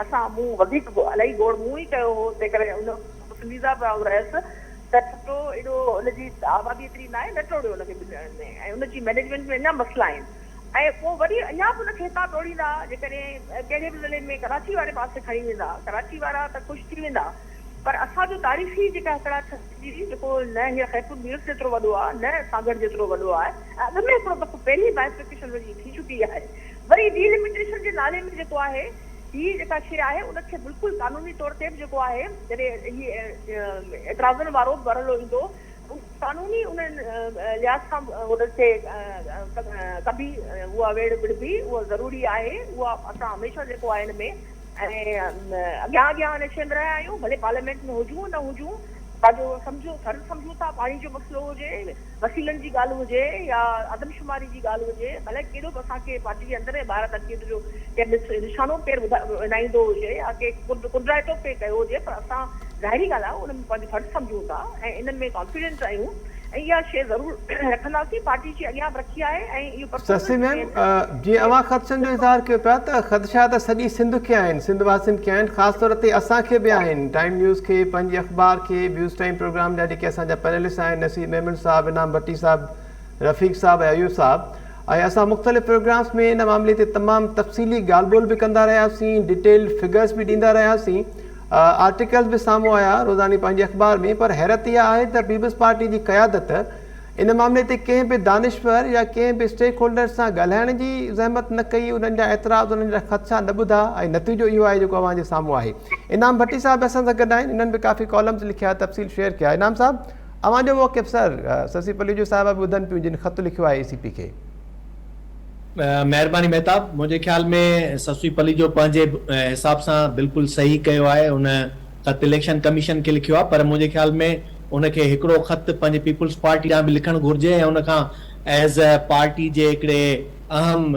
असां मूं वधीक इलाही गोड़ मूं ई कयो हो, तंहिं करे उन पसंदीदा पिया रहियसि त छटो एॾो हुनजी आबादी एतिरी न आहे, न टोड़ियो हुनखे मिलण में ऐं हुनजी मैनेजमेंट में अञा मसइला आहिनि ऐं पोइ वरी अञा बि हुनखे हितां टोड़ींदा जेकॾहिं कहिड़े बि ज़िले में कराची वारे पासे खणी वेंदा, कराची वारा त ख़ुशि थी वेंदा। पर असांजो तारीख़ी जेका हिकिड़ा जेको न हीअ ख़ैरपुर मीरठ जेतिरो वॾो आहे न सागर जेतिरो वॾो आहे, अॻ में हिकिड़ो दफ़ो पहिरीं बाइफिकेशन वरी थी चुकी आहे। वरी डिलिमिटेशन जे नाले में जेको आहे हीअ जेका शइ आहे उनखे बिल्कुलु कानूनी तौर ते बि जेको आहे जॾहिं हीअ एतराज़नि वारो भरियलु ईंदो कानूनी उन्हनि लिहाज़ सां उनखे कभी उहा वेड़ विड़बी उहा ज़रूरी आहे। उहा असां हमेशह जेको आहे हिन में ऐं अॻियां निश्चिंत रहिया आहियूं, भले पार्लियामेंट में हुजूं न हुजूं, पंहिंजो सम्झो फर्ज़ु सम्झूं था, पाणी जो मसइलो हुजे, वसीलनि जी ॻाल्हि हुजे या आदमशुमारी जी ॻाल्हि हुजे, भले कहिड़ो बि असांखे पार्टी जे अंदरि ॿाहिरि तकियत जो कंहिं निशानो पेर विञाईंदो हुजे या कंहिं कुंडराइतो पे कयो हुजे, पर असां ज़ाहिरी ॻाल्हि आहे उन में पंहिंजो फर्ज़ु सम्झूं था ऐं इन्हनि में कॉन्फिडेंस आहियूं ऐं इहा शइ ज़रूरु रखंदासीं, पार्टी जे अॻियां बि रखी आहे। ऐं इहो शशि मैम जीअं अवां ख़दशनि जो इज़हार कयो पिया त ख़दशा त सॼी सिंध खे आहिनि, सिंध वासियुनि खे आहिनि, ख़ासि तौर ते असांखे बि आहिनि, टाइम न्यूज़ खे, पंहिंजे अख़बार खे, व्यूज़ टाइम प्रोग्राम जा जेके असांजा पैनलिस्ट आहिनि नसीब मेमण साहिबु, इनाम भट्टी साहिबु, रफ़ीक साहिबु ऐं अयूब साहिबु, ऐं असां मुख़्तलिफ़ प्रोग्राम्स में इन मामले ते तमामु तफ़सीली ॻाल्हि ॿोल बि कंदा रहियासीं, डिटेल फिगर्स बि ॾींदा रहियासीं, आर्टिकल्स बि साम्हूं आया रोज़ानी पंहिंजे अख़बार में। पर हैरत इहा आहे त पीपल्स पार्टी जी क़यादत इन मामले ते कंहिं बि दानिश्वर या कंहिं बि स्टेक होल्डर सां ॻाल्हाइण जी ज़हमत न कई, उन्हनि जा एतिराज़, उन्हनि जा ख़दशा न ॿुधा, ऐं नतीजो इहो आहे जेको अव्हां जे साम्हूं आहे। इनाम भट्टी साहब असां सां गॾु आहिनि, इन्हनि बि काफ़ी कॉलम्स लिखिया, तफ़सील शेयर कया। इनाम साहब, अव्हां जो मौक़िफ़ सर शशि पलीजो साहिबा बि ॿुधनि पियूं जिन ख़त लिखियो आहे ACP खे। महिरबानी मेहताब, मुंहिंजे ख्याल में शशि पलीजो पंहिंजे हिसाब सां बिल्कुलु सही कयो आहे। उन ख़त इलेक्शन कमीशन खे लिखियो आहे, पर मुंहिंजे ख्याल में उनखे हिकिड़ो ख़त पंहिंजे पीपुल्स पार्टी ॾांहुं बि लिखणु घुरिजे ऐं उनखां एज़ अ पार्टी जे हिकिड़े अहम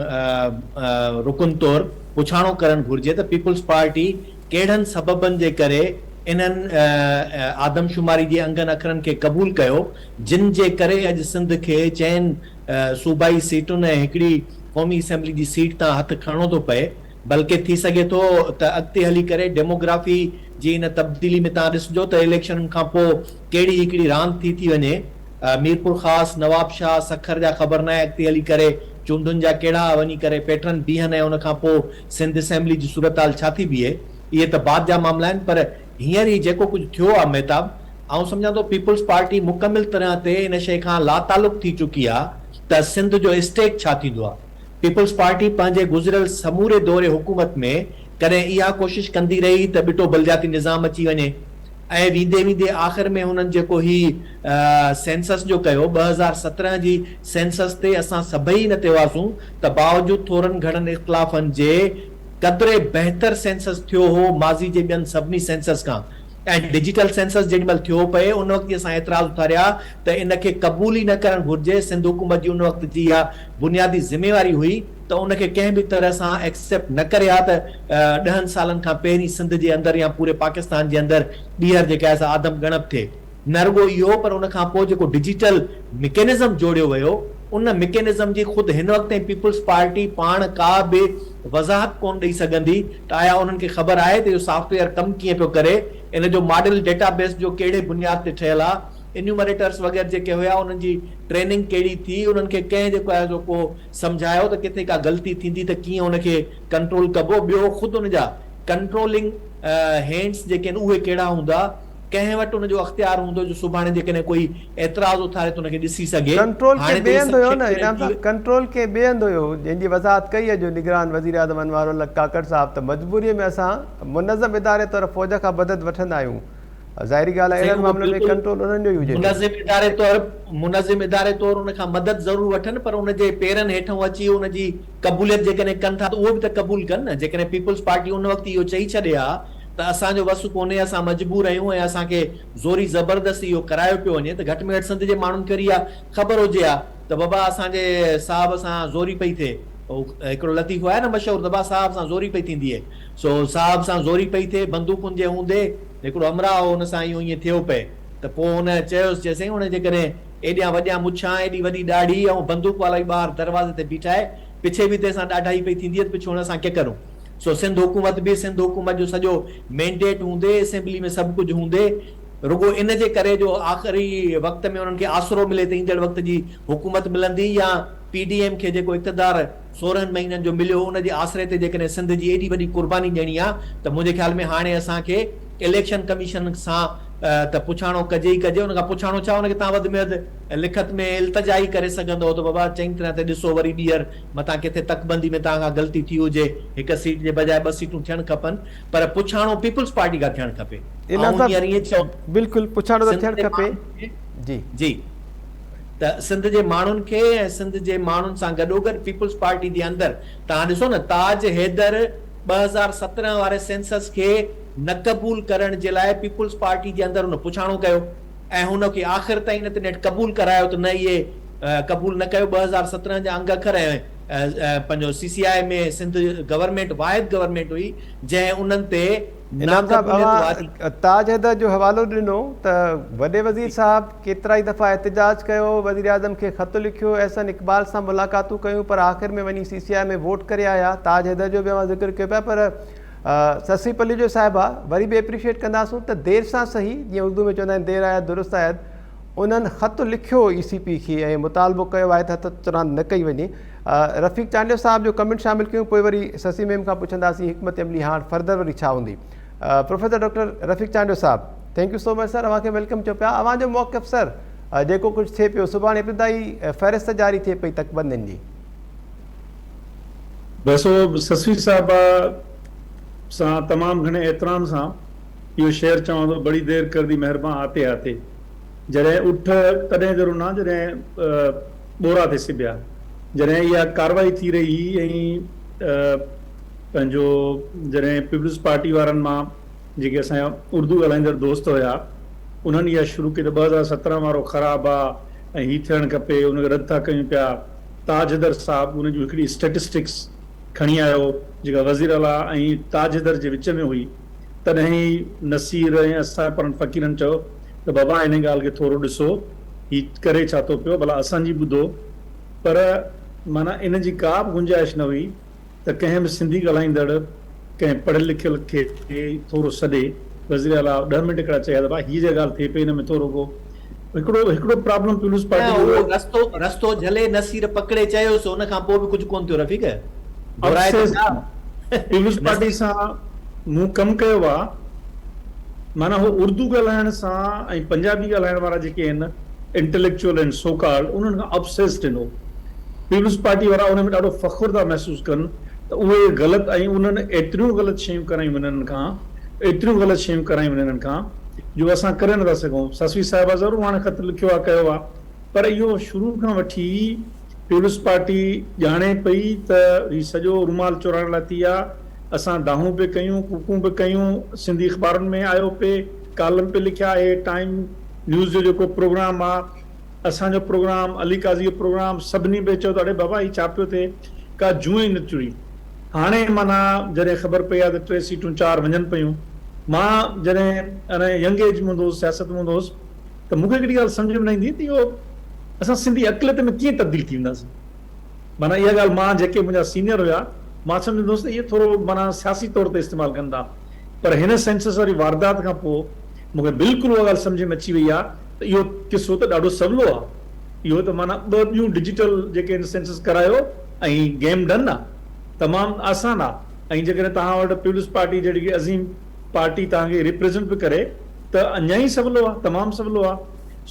रुकन तौरु पुछाणो करणु घुरिजे त पीपुल्स पार्टी कहिड़नि सबबनि जे करे इन्हनि आदमशुमारी जे अंगनि अखरनि खे क़बूल कयो, जिन जे करे अॼु सिंध खे चइनि सूबाई सीटुनि ऐं हिकिड़ी क़ौमी असेंबली जी सीट तां हथु खणणो थो पए। बल्कि थी सघे थो त अॻिते हली करे डेमोग्राफी जी इन तब्दीली में तव्हां ॾिसजो त इलेक्शन खां पोइ कहिड़ी हिकिड़ी रांदि थी वञे। मीरपुर ख़ासि, नवाबशाह, सखर जा ख़बर न आहे अॻिते हली करे चूंडुनि जा कहिड़ा वञी करे पैटर्न बीहनि ऐं उनखां पोइ सिंध असेंबली जी सूरत हाल छा थी बीहे, इहे त बाद जा मामला आहिनि। पर हींअर ई जेको कुझु थियो आहे मेहताब, आउं सम्झां थो पीपुल्स पार्टी मुकमिल तरह ते इन शइ खां लातालुक थी चुकी आहे त सिंध जो स्टेक छा थींदो आहे। पीपुल्स पार्टी पंहिंजे गुज़िरियल समूरे दौरे हुकूमत में कॾहिं इहा कोशिश कंदी रही त बिटो बलजाती निज़ाम अची वञे, ऐं वेंदे वेंदे आख़िर में हुननि जेको ही सेंसस जो कयो 2017 जी सेंसस ते असां सभई न थियो हुआसीं त बावजूद थोरनि घणनि इख़्तिलाफ़नि जे क़दुरे बहितर सेंसस थियो हो माज़ी जे ॿियनि सभिनी सेंसस खां। ऐं डिजिटल सेंसस जेॾीमहिल थियो पए उन वक़्तु असां एतिराज़ उथारिया त इनखे क़बूल ई न करणु घुरिजे। सिंध हुकूमत जी उन वक़्तु जी इहा बुनियादी ज़िम्मेवारी हुई त उनखे कंहिं बि तरह सां एक्सेप्ट न करे हा त 10 सालनि खां पहिरीं सिंध जे अंदरि या पूरे पाकिस्तान जे अंदरि ॿीहर जेका आहे आदम गणप थिए। न रुॻो इहो, पर उन खां पोइ जेको डिजिटल मैकेनिज़म जोड़ियो वियो, उन मैकेनिज़म जी ख़ुदि हिन वक़्तु पीपुल्स पार्टी पाण का बि वज़ाहत कोन ॾेई सघंदी त आया उन्हनि खे ख़बर आहे त इहो सॉफ्टवेयर कमु कीअं पियो करे, इन जो मॉडल डेटाबेस जो कहिड़े बुनियाद ते ठहियल आहे, इन्यूमरेटर्स वग़ैरह जेके हुया उन्हनि जी ट्रेनिंग कहिड़ी थी, उन्हनि खे कंहिं जेको आहे को सम्झायो त किथे का ग़लती थींदी त कीअं उनखे कंट्रोल कबो। ॿियो ख़ुदि उन जा कंट्रोलिंग हैंड्स जेके आहिनि उहे कहिड़ा हूंदा, कंहिं वटि उनजो अख़्तियार हूंदो जो सुभाणे जेकॾहिं कोई एतिराज़ उथारे त उनखे ॾिसी सघे। कंट्रोल के बेहंद हुयो न इनाम साहब, कंट्रोल के बेहंद हुयो, जंहिंजी वज़ाहत कई आहे जो निगरान वज़ीर आज़म अनवार उल काकड़ साहब, त मजबूरीअ में असां मुनज़म इदारे तौरु फ़ौज खां मदद वठंदा आहियूं। ज़ाहिरी ॻाल्हि आहे अहिड़नि मामलनि में कंट्रोल उन्हनि जो ई हुजे। मुनज़िम इदारे तौरु उन खां मदद ज़रूर वठनि, पर उनजे पेरनि हेठां अची उनजी क़बूलियत जेकॾहिं कनि था त उहो बि त क़बूल कनि न। जेकॾहिं पीपुल्स पार्टी उन वक़्तु इहो चई छॾे हा त असांजो वस कोन्हे, असां मजबूर आहियूं ऐं असांखे ज़ोरी ज़बरदस्ती इहो करायो पियो वञे, त घटि में घटि सिंध जे माण्हुनि खे इहा ख़बर हुजे हा त बाबा असांजे साहब सां ज़ोरी पई थिए। हिकिड़ो लतीफ़ो आहे न मशहूरु, दबा साहब सां ज़ोरी पई थींदी आहे। सो साहब सां ज़ोरी पई थिए, बंदूकुनि जे हूंदे हिकिड़ो अमरा हो, हुन सां इहो ईअं थियो पए त पोइ हुन चयोसि चएसि हुन जेकॾहिं एॾियां वॾियां मुछां, एॾी वॾी ॾाढ़ी ऐं बंदूक वाला ई ॿाहिरि दरवाज़े ते बीठाए, पिछे बि तंहिंसां ॾाढाई पई थींदी आहे त पिछो हुन सां क्या करूं। सो सिंध हुकूमत बि सिंध हुकूमत जो सॼो मैंडेट हूंदे, असेंबली में सभु कुझु हूंदे, रुॻो इन जे करे जो आख़िरी वक़्त में उन्हनि खे आसरो मिले त ईंदड़ वक़्त जी हुकूमत मिलंदी, या PDM खे जेको इक़्तिदार 16 महीननि जो मिलियो उन जे आसरे ते जेकॾहिं सिंध जी एॾी वॾी कुर्बानी ॾियणी आहे त मुंहिंजे ख्याल में हाणे असांखे इलेक्शन कमीशन सां त पुछाणो कजे ई कजे। उनखां पुछाणो छा, उनखे तव्हां वधि में वधि लिखत में इल्तिजा ई करे सघंदो त बाबा चङी तरह ते ॾिसो, वरी ॿीहर मथां किथे तकबंदी में तव्हां खां ग़लती थी हुजे, हिक सीट जे बजाए 2 सीटूं थियणु खपनि, पर पुछाणो पीपुल्स पार्टी खां थियणु खपे। बिल्कुलु पुछाणो त थियणु खपे। जी जी, त सिंध जे माण्हुनि खे ऐं सिंध जे माण्हुनि सां गॾोगॾु पीपुल्स पार्टी जे अंदरि तव्हां ॾिसो न, ताज हैदर 2017 वारे सेंसस खे न क़बूल करण जे लाइ पीपुल्स पार्टी जे अंदरि हुन पुछाणो कयो ऐं हुनखे आख़िर ताईं न त नेट क़बूल करायो त न इहे क़बूल न कयो। 2017 जा अंग अखर ऐं पंहिंजो CCI में सिंध गवर्नमेंट वाहिद गवर्नमेंट हुई जंहिं उन्हनि ते इनाम साहब ताज हैदर जो हवालो ॾिनो त वॾे वज़ीर साहब केतिरा ई दफ़ा एहतिजाज कयो, वज़ीर आज़म खे ख़त लिखियो, एहसन इक़बाल सां मुलाक़ातूं कयूं, पर आख़िर में वञी CCI में वोट करे आया। ताज हैदर जो बि मां ज़िक्र कयो पिया, पर शशि पलीजो साहिबा वरी बि एप्रिशिएट कंदासूं त देरि सां सही, जीअं उर्दू में चवंदा आहिनि देर आयत दुरुस्त आयत, उन्हनि ख़त लिखियो ECP खे ऐं मुतालबो कयो आहे त हथ चरांद न कई वञे। रफ़ीक चांडियो साहब जो कमेंट शामिल कयूं, पोइ वरी शशि मैम खां पुछंदासीं हिकमत अमली हाणे फर्दर वरी छा हूंदी। प्रोफेसर डॉक्टर रफ़ीक चांडियो साहब, thank you so much sir, अव्हांखे वेलकम चयो पिया। अव्हांजो मौक़िफ़ सर जेको कुझु थिए पियो सुभाणे इब्तिदाई फ़हिरिस्त जारी थिए पई तकबंदियुनि जी? बसि ससवी साहब सां तमामु घणे एतिराम सां इहो शेर चवां थो, बड़ी देर कर दी मेहरबान आते आते, जॾहिं उठ तॾहिं ज़रूरु न जॾहिं ॿोरा थिए सिबिया, जॾहिं इहा कारवाई थी रही ऐं पंहिंजो जॾहिं पीपल्स पार्टी वारनि मां जेके असांजा उर्दू ॻाल्हाईंदड़ दोस्त हुया उन्हनि इहा शुरू कई त 2017 वारो ख़राबु आहे ऐं हीअ थियणु खपे, उनखे रद्द था कयूं पिया। ताजदर साहिबु उन जूं हिकिड़ी स्टेटिस्टिक्स खणी आयो जेका वज़ीर आला ऐं ताजदर जे विच में हुई। तॾहिं नसीर ऐं असां पर फ़क़ीरनि चयो त बाबा हिन ॻाल्हि खे थोरो ॾिसो, हीउ करे छा थो पियो, भला असांजी ॿुधो। पर माना इन जी का बि गुंजाइश न हुई त कंहिं बि सिंधी ॻाल्हाईंदड़ कंहिं पढ़ियल लिखियल खे थोरो सॾे। वज़ीर आला 10 मिंट हिकिड़ा चया त भाई हीअ जे ॻाल्हि थिए पई हिन में थोरो को हिकिड़ो प्रॉब्लम पीपल्स पार्टी रस्तो झले नसीर पकड़े चयोसि, उन खां पोइ बि कुझु कोन थियो रफ़ीक। पीपल्स पार्टी सां मूं कमु कयो आहे, माना हो उर्दू ॻाल्हाइण सां ऐं पंजाबी ॻाल्हाइण वारा जेके आहिनि इंटेलेक्चुअल आहिनि सोकाल, उन्हनि खां ऑब्सेस्ड ॾिनो। पीपल्स पार्टी वारा उन में ॾाढो फ़ख़ुरु था महसूसु कनि त उहे ग़लति, ऐं उन्हनि एतिरियूं ग़लति शयूं करायूं हिननि खां, एतिरियूं ग़लति शयूं करायूं हिननि खां जो असां करे नथा सघूं। ससवी साहिबा ज़रूरु हाणे ख़त लिखियो आहे, कयो आहे, पर इहो शुरू खां वठी पीपल्स पार्टी ॼाणे पई त हीउ सॼो रुमाल चोराइण लाइ थी आहे। असां दाहूं पे कयूं, कूकूं पे कयूं, सिंधी अख़बारुनि में आयो पे, कालम पे लिखिया आहे, टाइम न्यूज़ जो जेको प्रोग्राम आहे, असांजो प्रोग्राम, अली काज़ी जो प्रोग्राम, सभिनी पे चयो त अड़े बाबा हीउ छा पियो थिए, का जूं ई न चुड़ी। हाणे माना जॾहिं ख़बर पई आहे त 3 सीटूं 4 वञनि पियूं, मां जॾहिं अने यंग एज में हूंदो हुउसि, सियासत में हूंदो हुउसि, त मूंखे हिकिड़ी ॻाल्हि सम्झ में न ईंदी त इहो असां सिंधी अक़लियत में कीअं तब्दील थी वेंदासीं। माना इहा ॻाल्हि मां जेके मुंहिंजा सीनियर हुया मां सम्झंदो हुउसि त इहे थोरो माना सियासी तौर ते इस्तेमालु कंदा, पर हिन सेंसस वारी वारदात खां पोइ मूंखे बिल्कुलु उहा ॻाल्हि सम्झ में अची वई आहे त इहो किसो त ॾाढो सवलो आहे। इहो त माना 2 ॿियूं डिजिटल जेके सेंसस करायो ऐं गेम डन आहे, तमामु आसान आहे। ऐं जेकॾहिं तव्हां वटि पीपल्स पार्टी जहिड़ी अज़ीम पार्टी तव्हांखे रिप्रेज़ेंट बि करे त अञा ई सवलो आहे, तमामु सवलो आहे।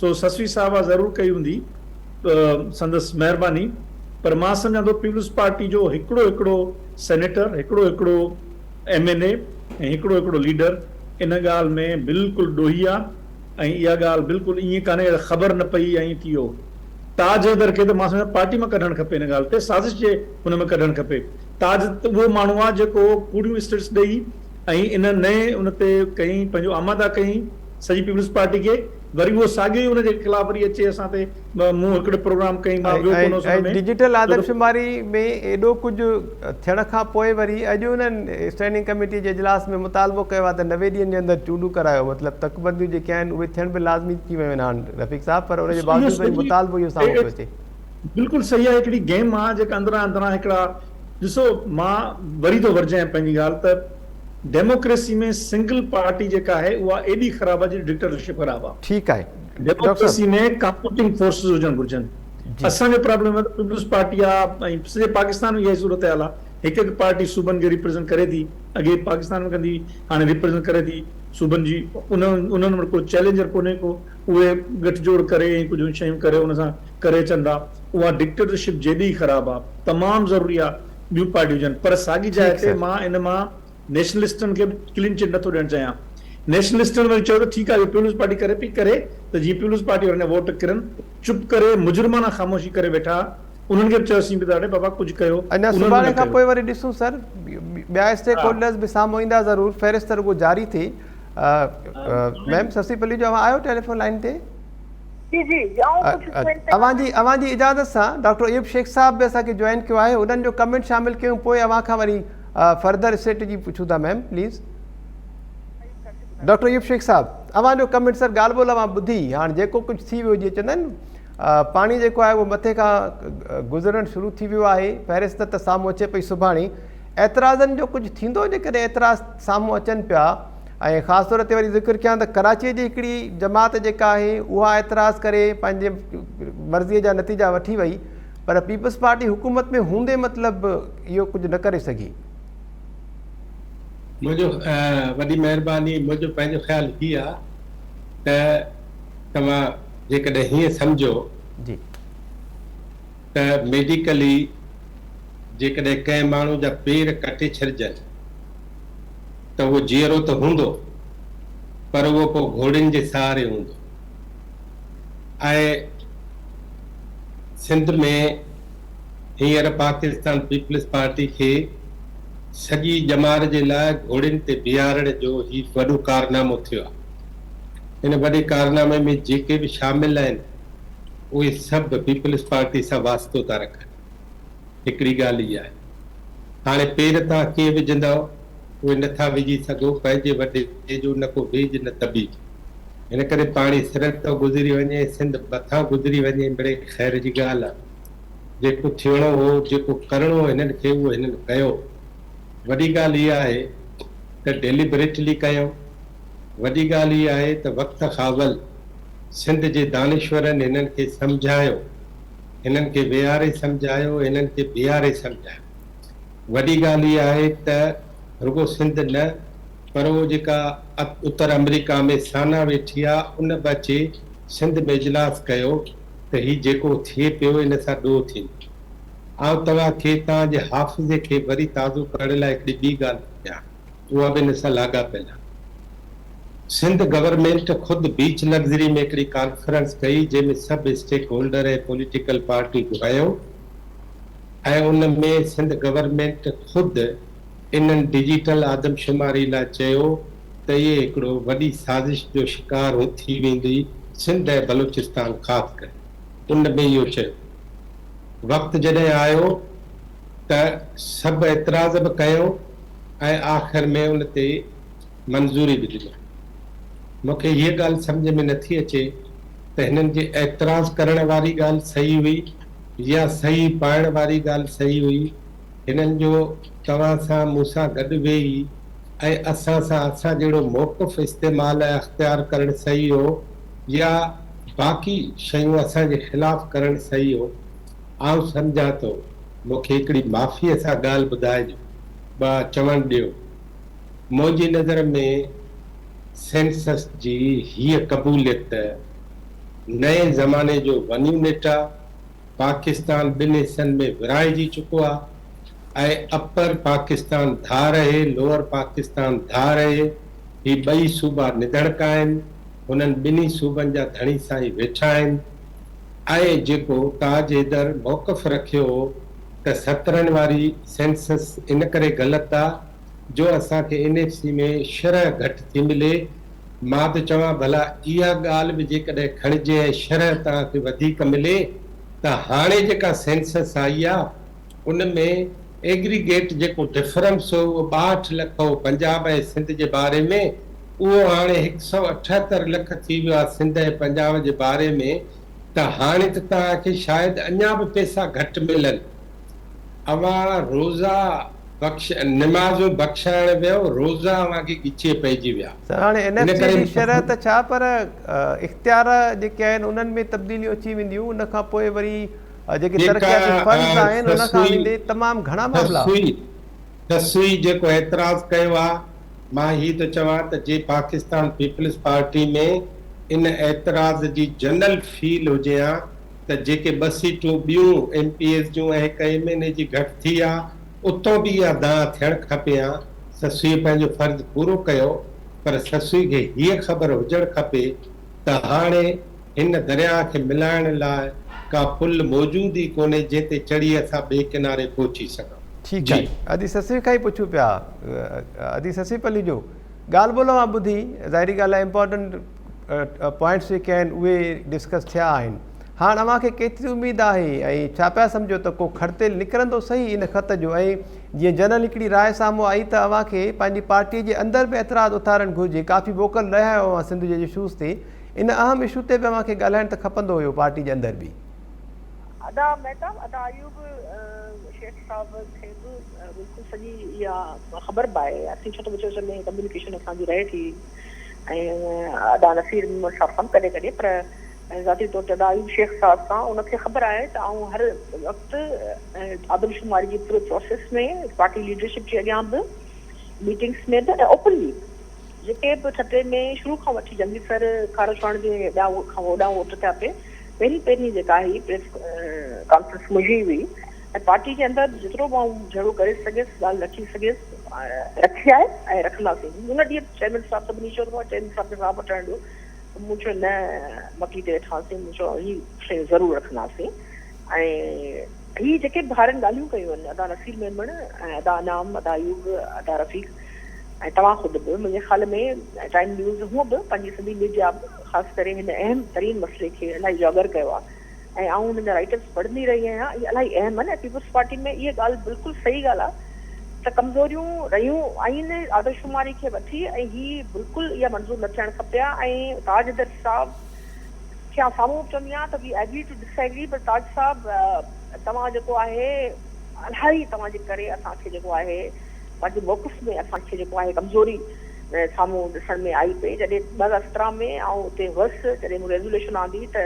सो ससवी साहिबा ज़रूरु कई हूंदी संदसि महिरबानी, पर मां सम्झां थो पीपल्स पार्टी जो हिकिड़ो सेनेटर, हिकिड़ो MNA ऐं हिकिड़ो लीडर इन ॻाल्हि में बिल्कुलु ॾोही आहे। ऐं इहा ॻाल्हि बिल्कुलु ईअं कान्हे ख़बर न पई ऐं थी वियो। ताजदर खे त मां सम्झां पार्टी मां कढणु खपे, हिन ॻाल्हि ते साज़िश जे हुन में कढणु खपे। ताज उहो माण्हू आहे जेको कूड़ियूं स्टेट्स ॾेई ऐं इन नए उन ते कई पंहिंजो आमादा कई सॼी पीपल्स पार्टी खे, वरी उहो साॻियो ई उनजे ख़िलाफ़ वरी अचे असां ते मूं हिकिड़ो प्रोग्राम कई, मां डिजिटल आदमशुमारी में एॾो कुझु थियण खां पोइ वरी अॼु उन्हनि स्टैंडिंग कमेटी जे इजलास में मुतालबो कयो आहे त 90 ॾींहंनि जे अंदरि चूंडूं करायो, मतिलबु तकबंदियूं जेके आहिनि उहे थियण बि लाज़मी थी वियूं आहिनि हाणे रफ़ीक साहब, पर उनजे बावजूदि वरी मुतालबो इहो साम्हूं पियो अचे। बिल्कुलु सही आहे, हिकिड़ी गेम आहे जेका अंदरां हिकिड़ा ॾिसो, मां वरी थो वरजां पंहिंजी ॻाल्हि त डेमोक्रेसी में सिंगल पार्टी जेका आहे उहा एॾी ख़राबु आहे, डिक्टेटरशिप ख़राबु आहे। ठीकु आहे, डेमोक्रेसी में कंपाउंडिंग फोर्सेस हुजणु घुरिजनि। असांजो प्रॉब्लम आहे त पीपल्स पार्टी आहे ऐं सॼे पाकिस्तान में इहा सूरत हाल आहे, हिकु पार्टी सूबनि खे रिप्रेज़ेंट करे थी, अॻे पाकिस्तान में कंदी, हाणे रिप्रेज़ेंट करे थी सूबनि जी, उन्हनि वटि को चैलेंजर कोन्हे को, उहे गठजोड़ करे ऐं कुझु शयूं करे उन सां करे अचनि था। उहा डिक्टेटरशिप जेॾी ख़राबु आहे, तमामु ज़रूरी आहे ॿियूं पार्टियूं हुजनि। पर साॻी जाइ ते मां इन मां नेशनलिस्टनि खे क्लीन चिट नथो ॾियणु चाहियां। नेशनलिस्टनि वरी चयो त ठीकु आहे पीपल्स पार्टी करे पई करे त जीअं पीपल्स पार्टी वारनि वोट किरनि, चुप करे मुजरिमाना ख़ामोशी करे वेठा, उन्हनि खे बि चयोसीं बाबा कुझु कयो। अञा सुभाणे खां पोइ वरी ॾिसूं सर, ॿिया स्टेक होल्डर्स बि साम्हूं ईंदा ज़रूरु, फ़हिरिस्त रुॻो जारी थी। मैम ससी पली जो आयो टेलीफोन लाइन ते? अवां जी इजाज़त सां डॉक्टर अयूब शेख साहब बि असांखे जॉइन कयो आहे, उन्हनि जो कमेंट शामिलु कयूं, पोइ अवां खां वरी फर्दर स्ट्रेटजी पुछूं था। Ma'am please doctor Ayub Sheikh साहब, अवां जो कमेंट सर ॻाल्हि ॿोल अवां ॿुधी, हाणे जेको कुझु थी वियो, जीअं चवंदा आहिनि पाणी जेको आहे उहो मथे खां गुज़रणु शुरू थी वियो आहे, फ़हिरिस्त त साम्हूं अचे पई सुभाणे, एतिराज़नि जो कुझु थींदो जेकॾहिं एतिराज़ साम्हूं अचनि पिया? ऐं ख़ासि तौर ते वरी ज़िक्र कयां त कराचीअ जी हिकिड़ी जमात जेका आहे उहा एतिराज़ करे पंहिंजे मर्ज़ीअ जा नतीजा वठी वई, पर पीपल्स पार्टी हुकूमत में हूंदे मतिलबु इहो कुझु न करे सघी। मुझो वॾी महिरबानी, मुंहिंजो पंहिंजो ख़्यालु हीअ आहे त तव्हां जेकॾहिं हीअं सम्झो जी त मेडिकली जेकॾहिं कंहिं माण्हू जा पेर कटे छॾिजनि त उहो जीअरो त हूंदो पर उहो पोइ घोड़नि जे सहारे हूंदो। ऐं सिंध में हींअर पाकिस्तान पीपल्स पार्टी खे सॼी ॼमार जे लाइ घोड़नि ते बीहारण जो ही वॾो कारनामो थियो आहे। हिन वॾे कारनामे में जेके बि शामिल आहिनि उहे सभु पीपल्स पार्टी सां वास्तो था रखनि। हिकिड़ी ॻाल्हि इहा आहे। हाणे पेर तव्हां कीअं विझंदव उहे नथा विझी सघो, पंहिंजे वॾे जो न को वेझ न तबीज। हिन करे पाणी सिर तो गुज़री वञे, सिंध मथां गुज़री वञे, बड़े ख़ैर जी ॻाल्हि आहे। जेको थियणो हो, जेको करिणो हिननि खे, उहो हिननि कयो। वॾी ॻाल्हि इहा आहे त डेलिबरेटली कयूं। वॾी ॻाल्हि इहा आहे त वक़्त खां अवल सिंध जे दानिश्वरनि हिननि खे सम्झायो, हिननि खे वेहारे सम्झायो, हिननि खे बीहारे सम्झायो। वॾी ॻाल्हि इहा आहे त रुगो सिंध न पर उहो जेका उत्तर अमेरिका में साना वेठी आहे उन बि अचे सिंध में इजलास कयो त हीउ जेको थिए पियो इन सां ॾोह थींदो। ऐं तव्हांखे तव्हांजे हाफ़िज़े खे वरी ताज़ो करण लाइ हिकिड़ी ॿी ॻाल्हि कयां, उहा बि हिन सां लाॻापियल आहे। सिंध गवर्नमेंट ख़ुदि बीच लग्ज़री में हिकिड़ी कॉन्फ्रेंस कई जंहिंमें सभु स्टेक होल्डर ऐं पॉलिटिकल पार्टी घुरायो ऐं उन में सिंध गवर्नमेंट ख़ुदि इन्हनि डिजिटल आदमशुमारी लाइ चयो त इहे हिकिड़ो वॾी साज़िश जो शिकार थी वेंदी सिंध ऐं बलूचिस्तान ख़ासि करे। उन में इहो चयो। वक़्तु जॾहिं आयो त सभु एतिराज़ बि कयो ऐं आख़िर में उन ते मंज़ूरी बि ॾिनी। मूंखे हीअ ॻाल्हि सम्झ में नथी अचे त हिननि जे एतिराज़ करण वारी ॻाल्हि सही हुई या सही पाइण वारी ॻाल्हि सही हुई। हिननि जो तव्हां सां मूंसां गॾु वेही ऐं असां सां असां जहिड़ो मौक़िफ़ इस्तेमालु ऐं अख़्तियार करणु सही हो या बाक़ी शयूं असांजे ख़िलाफ़ु करणु सही हो। आउं सम्झां थो मूंखे हिकिड़ी माफ़ीअ सां ॻाल्हि ॿुधाइजो, चवणु ॾियो। मुंहिंजी नज़र में सेंसस जी हीअ क़बूलियत नए ज़माने जो वन्यू नेट आहे। पाकिस्तान ॿिनि हिसनि में विराइजी चुको आहे ऐं अपर पाकिस्तान धार आहे, लोअर पाकिस्तान धार आहे। ही ॿई सूबा निधड़का आहिनि। हुननि ॿिन्ही सूबनि जा धणी साईं वेठा आहिनि ऐं जेको ताज हैदर मौक़िफ़ रखियो त 17 वारी सेंसस इन करे ग़लति आहे जो असांखे NFC में शरह घटि थी मिले। मां त चवां भला इहा ॻाल्हि बि जेकॾहिं खणिजे ऐं शरह तव्हांखे वधीक मिले त हाणे जेका सेंसस आई आहे उन में एग्रीगेट जेको डिफरेंस हो उहो 62 लख हो पंजाब ऐं सिंध जे बारे में, उहो हाणे 178 लख थी वियो आहे सिंध ऐं पंजाब जे बारे में। त हाणे त तव्हांखे शायदि अञा बि पैसा घटि मिलनि। अवां रोज़ा निमाज़ूं बख़्शाइण वियो, रोज़ा अवांखे ॻिचे पइजी विया। हाणे NFC जी शरह त छा, पर इख़्तियार जेके आहिनि उन्हनि में तब्दीलियूं अची वेंदियूं। उन खां पोइ वरी जेके तरक़ियाती फंड्स आहिनि उन खां वेंदे तमामु घणा मामला। तस्वी जेको एतिराज़ कयो आहे, मां हीअ थो चवां त जे पाकिस्तान पीपल्स पार्टी में इन एतिराज़ जी जनरल फील हुजे हा त जेके 2 सीटूं ॿियूं MPS जूं ऐं हिक MNA जी घटि थी आहे उतो बि इहा दांह थियणु खपे हा। ससूईअ पंहिंजो फ़र्ज़ु पूरो कयो, पर ससूई खे हीअ ख़बर हुजणु खपे त हाणे हिन दरिया खे मिलाइण लाइ का पुल मौजूद ई कोन्हे जंहिं ते चढ़ी असां ॿिए किनारे पहुची सघूं। ठीकु आहे, अदी ससी खां ई पुछूं पिया। अदी ससी पली जो ॻाल्हि ॿोलो मां ॿुधी, ज़ाहिरी ॻाल्हि आहे इम्पोर्टेंट पॉइंट्स जेके आहिनि उहे डिस्कस थिया आहिनि। हाणे अव्हांखे केतिरी उमेदु आहे ऐं छा पिया सम्झो त को खड़तेल निकिरंदो सही इन ख़त जो? ऐं जीअं जनरल हिकिड़ी राय साम्हूं आई त अव्हांखे पंहिंजी पार्टीअ जे अंदरि बि एतिराज़ उथारणु घुरिजे। काफ़ी वोकल रहिया आहियो अव्हां सिंध जे इशूज़ ते, इन अहम इशू ते बि अव्हांखे ॻाल्हाइणु त खपंदो हुयो पार्टी जे अंदरि बि। अदा मेहता, अदा अयूब शेख साहब खे बि बिल्कुलु सॼी इहा ख़बर बि आहे। असीं छो त विच विच में कम्युनिकेशन असांजी रहे थी ऐं अदा नसीर सां कॾहिं कॾहिं, पर ज़ाती तौर ते अदा अयूब शेख साहब सां उनखे ख़बर आहे त आउं हर वक़्तु आदमशुमारी जी पूरे प्रोसेस में पार्टी लीडरशिप जे अॻियां बि मीटिंग्स में बि ऐं ओपनली जेके बि छटे में शुरू खां वठी जंगीसर खारचवाण जे ॾांहुं खां होॾां वोट थिया पे पहिरीं जेका ही प्रेस कॉन्फ्रेंस मुंहिंजी हुई ऐं पार्टी जे अंदरि जेतिरो मां जहिड़ो करे सघियसि ॻाल्हि रखी सघियसि रखी आहे ऐं रखंदासीं। हुन ॾींहुं चेयरमैन साहिबु सभिनी चयो त चेयरमैन साहिब खे साहु वठण ॾियो, मूं चयो न मकी ते वेठासीं, मूं चयो हीअ शयूं ज़रूरु रखंदासीं। ऐं हीअ जेके ॿाहिरनि ॻाल्हियूं कयूं आहिनि अदा नसीर मेमण ऐं अदा अनाम, अदा अयूब, अदा रफ़ीक ऐं तव्हां ख़ुदि बि मुंहिंजे ख़्याल में टाइम न्यूज़ हूअं बि पंहिंजी सिंधी मीडिया ख़ासि करे हिन अहम तरीन मसइले खे इलाही उजागर कयो आहे ऐं आउं हुन जा राइटर्स पढ़ंदी रही आहियां। इहा इलाही अहम आहे न। पीपुल्स पार्टी में इहा ॻाल्हि बिल्कुलु सही ॻाल्हि आहे त कमज़ोरियूं रहियूं आहिनि आदमशुमारी खे वठी ऐं हीअ बिल्कुलु इहा मंज़ूर न थियणु खपे आहे। ऐं ताजदर साहिब खे आउं साम्हूं चवंदी आहियां त वी एग्री टू डिसएग्री, पर ताज साहिब तव्हां जेको आहे इलाही तव्हांजे करे असांखे जेको आहे पंहिंजे मौक़िफ़ में असांखे जेको आहे कमज़ोरी साम्हूं ॾिसण में आई पई। जॾहिं 2017 में आउं उते हुअसि जॾहिं मूं रेज़ोल्यूशन आंदी त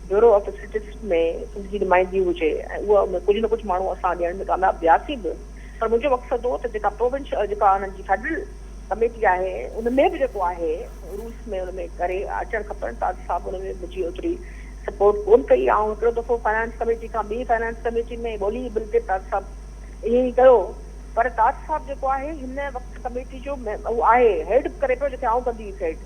ब्यूरो ऑफ स्टेटिस्टिक्स में सिंधी नुमाइंदगी हुजे ऐं उहा कुझु न कुझु माण्हू असां ॾियण में कामयाबु थियासीं बि, पर मुंहिंजो मक़सदु हो त जेका प्रोविंशियल जेका हुननि जी फेडरल कमेटी आहे उन में बि जेको आहे रूल्स में हुन में करे अचणु खपनि। ताज साहिबु हुन में मुंहिंजी ओतिरी सपोर्ट कोन कई। ऐं हिकिड़ो दफ़ो फाइनेंस कमेटी खां ॿी फाइनेंस कमेटी में ॿोली बिल ते ताज साहिबु ईअं ई कयो, पर ताज साहिबु जेको आहे हिन वक़्तु कमेटी जो उहो आहे हेड करे पियो जेके आउं कंदी हुअसि हेड,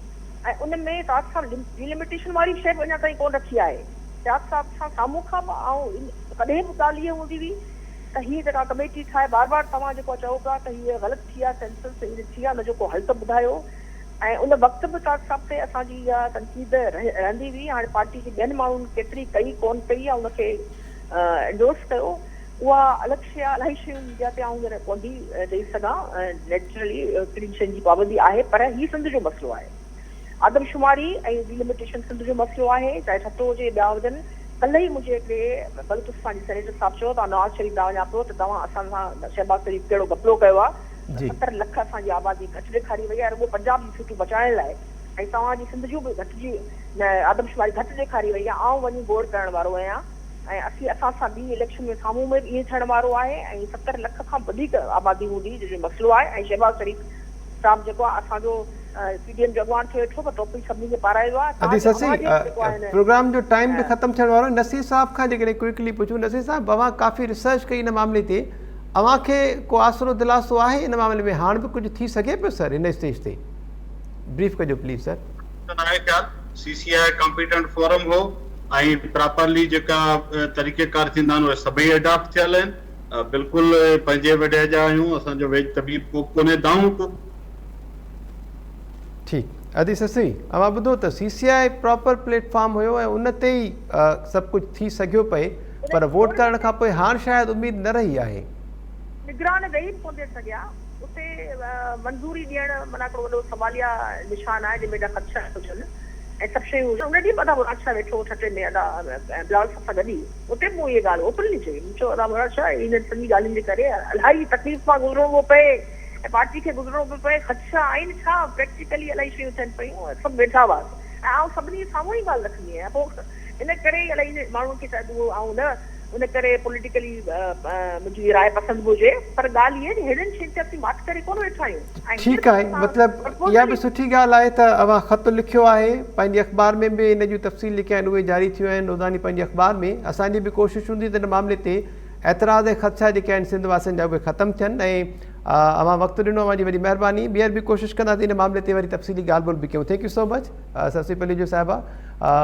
ऐं उन में ताज साहिबु डिलिमिटेशन वारी शइ अञा ताईं कोन रखी आहे। ताज साहिब सां साम्हूं खां ऐं कॾहिं बि ॻाल्हि इहा हूंदी हुई त हीअ जेका कमेटी ठाहे बार बार तव्हां जेको चओ पिया त हीअ ग़लति थी आहे, सेंसस हीअ थी आहे, हुनजो को हल त ॿुधायो। ऐं उन वक़्तु बि ताज साहिब ते असांजी इहा तनक़ीद रहंदी हुई। हाणे पार्टी जे ॿियनि माण्हुनि केतिरी कई कोन कई आहे उनखे एंडोर्स कयो, उहा अलॻि शइ आहे। इलाही शयूं मीडिया ते आउं कोन थी ॾेई सघां, नेचुरली कहिड़ी शयुनि जी पाबंदी आहे, पर हीअ सिंध जो मसइलो आहे। आदमशुमारी ऐं डिलिमिटेशन सिंध जो मसइलो आहे, चाहे ठटो हुजे ॿिया हुजनि। कल्ह ई मुंहिंजे हिकिड़े बलूचिस्तान जी सेनेटर साहिबु चयो त नवाज़ शरीफ़ तव्हां वञा पियो त तव्हां असां सां शहबाज़ शरीफ़ कहिड़ो घपलो कयो आहे। 70 लख असांजी आबादी घटि ॾेखारी वई आहे रुॻो पंजाब जी सीटूं बचाइण लाइ, ऐं तव्हांजी सिंध जूं बि घटिजी आदमशुमारी घटि ॾेखारी वई आहे। आउं वञी गोड़ करण वारो आहियां ऐं असां सां ॿी इलेक्शन में साम्हूं में ईअं थियण वारो आहे। ऐं 70 लख खां वधीक आबादी हूंदी जंहिंजो मसइलो आहे। ऐं शहबाज़ शरीफ़ साहिबु जेको आहे असांजो पीडीएम जो अॻवान थियो वेठो, पर टोपी सभिनी खे पारायो आहे। प्रोग्राम जो टाइम बि ख़तमु थियण वारो। नसीर साहिब खां जेकॾहिं क्विकली पुछूं, नसीर साहिबु अवां काफ़ी रिसर्च कई इन मामले ते, अव्हांखे को आसरो दिलासो आहे इन मामले में हाणे बि कुझु थी सघे पियो सर इन स्टेज ते? ब्रीफ कजो please sir. CCI competent forum हो ऐं प्रॉपरली जेका तरीक़ेकार थींदा आहिनि उहे सभई अडॉप्ट थियल आहिनि। बिल्कुलु पंहिंजे वॾे जा आहियूं, असांजो वेज तबीब को कोन्हे दाऊं को। ठीकु अदी ससी, अवां ॿुधो त सीसीआई प्रॉपर प्लेटफॉर्म हुयो ऐं उन ते ई सभु कुझु थी सघियो पए, पर वोट करण खां पोइ हाणे शायदि उमेद न रही आहे। निगरान वेही कोन थी सघिया उते मंज़ूरी ॾियणु माना हिकिड़ो वॾो सवालिया निशान आहे जंहिंमें एॾा ख़दशा हुजनि ऐं सभु शयूं हुजनि। उन ॾींहुं अदा मुराद शाह वेठो छटे में अदा बिलावल सां गॾु ई उते मूं इहे ॻाल्हि ओपनली चई। मूं चयो अदा मुराद शाह इन सॼी ॻाल्हियुनि जे करे इलाही तकलीफ़ मां गुज़रणो पियो पए ऐं पार्टी खे गुज़रणो पियो पए। ख़दशा आहिनि छा, प्रैक्टिकली इलाही शयूं थियनि पियूं, सभु वेठा हुआसीं ऐं आउं सभिनी साम्हूं ई ॻाल्हि रखंदी आहियां। पोइ इन करे इलाही माण्हुनि खे शायदि उहो आउं न उन करे पॉलिटिकली मुंहिंजी राय पसंदि हुजे, पर ॻाल्हि इहा हेॾनि शयुनि ते असीं मात करे कोन वेठा आहियूं। ठीकु आहे, मतिलबु इहा बि सुठी ॻाल्हि आहे त अवां ख़त लिखियो आहे, पंहिंजे अख़बार में बि इन जूं तफ़सील लिखिया आहिनि, उहे जारी थियूं आहिनि रोज़ानी पंहिंजे अख़बार में। असांजी बि कोशिशि हूंदी त हिन मामले ते एतिराज़ ऐं ख़दशा जेके आहिनि सिंध वासियुनि जा उहे ख़तमु थियनि ऐं अवां वक़्तु ॾिनो, अवांजी वॾी महिरबानी। ॿीहर बि कोशिशि कंदासीं इन मामले ते वरी तफ़सीली ॻाल्हि ॿोल बि कयूं। Thank you so much Sassi Palijo साहिबा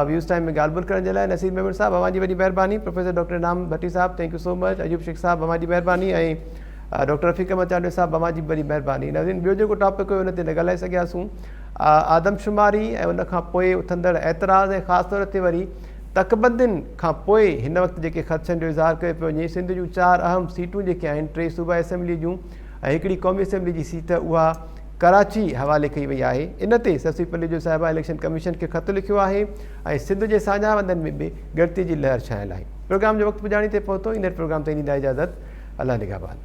व्यूज़ टाइम में ॻाल्हि ॿोल करण जे लाइ। नसीर मेमण साहिबु अवांजी वॾी महिरबानी। प्रोफेसर डॉक्टर इनाम भट्टी साहिबु thank you so much. Ayub Shaikh साहिबु अवांजी महिरबानी ऐं डॉक्टर रफ़ीक अहमद चांडविया साहिबु अवांजी वॾी महिरबानी। नवीन ॿियो जेको टॉपिक हुयो हुन ते न ॻाल्हाए सघियासीं, आदमशुमारी ऐं उन खां पोइ उथंदड़ एतिराज़ ऐं ख़ासि तौर ते वरी तकबंदियुनि खां पोइ हिन वक़्तु जेके ख़दशनि जो इज़हार कयो पियो वञे। सिंध जूं 4 अहम सीटूं जेके आहिनि, 3 सूबा असेंबली जूं ऐं हिकिड़ी क़ौमी असेंबली जी सीट, उहा कराची हवाले कई वई आहे। इन ते ससी पलीजो साहिबा इलेक्शन कमीशन खे ख़त लिखियो आहे ऐं सिंध जे साझावंदनि में बि ॻणती जी लहर छायल आहे। प्रोग्राम जो वक़्तु पुॼाणी ते पहुतो। इन प्रोग्राम ते ॾींदा इजाज़त। अल्लाह निगहबान।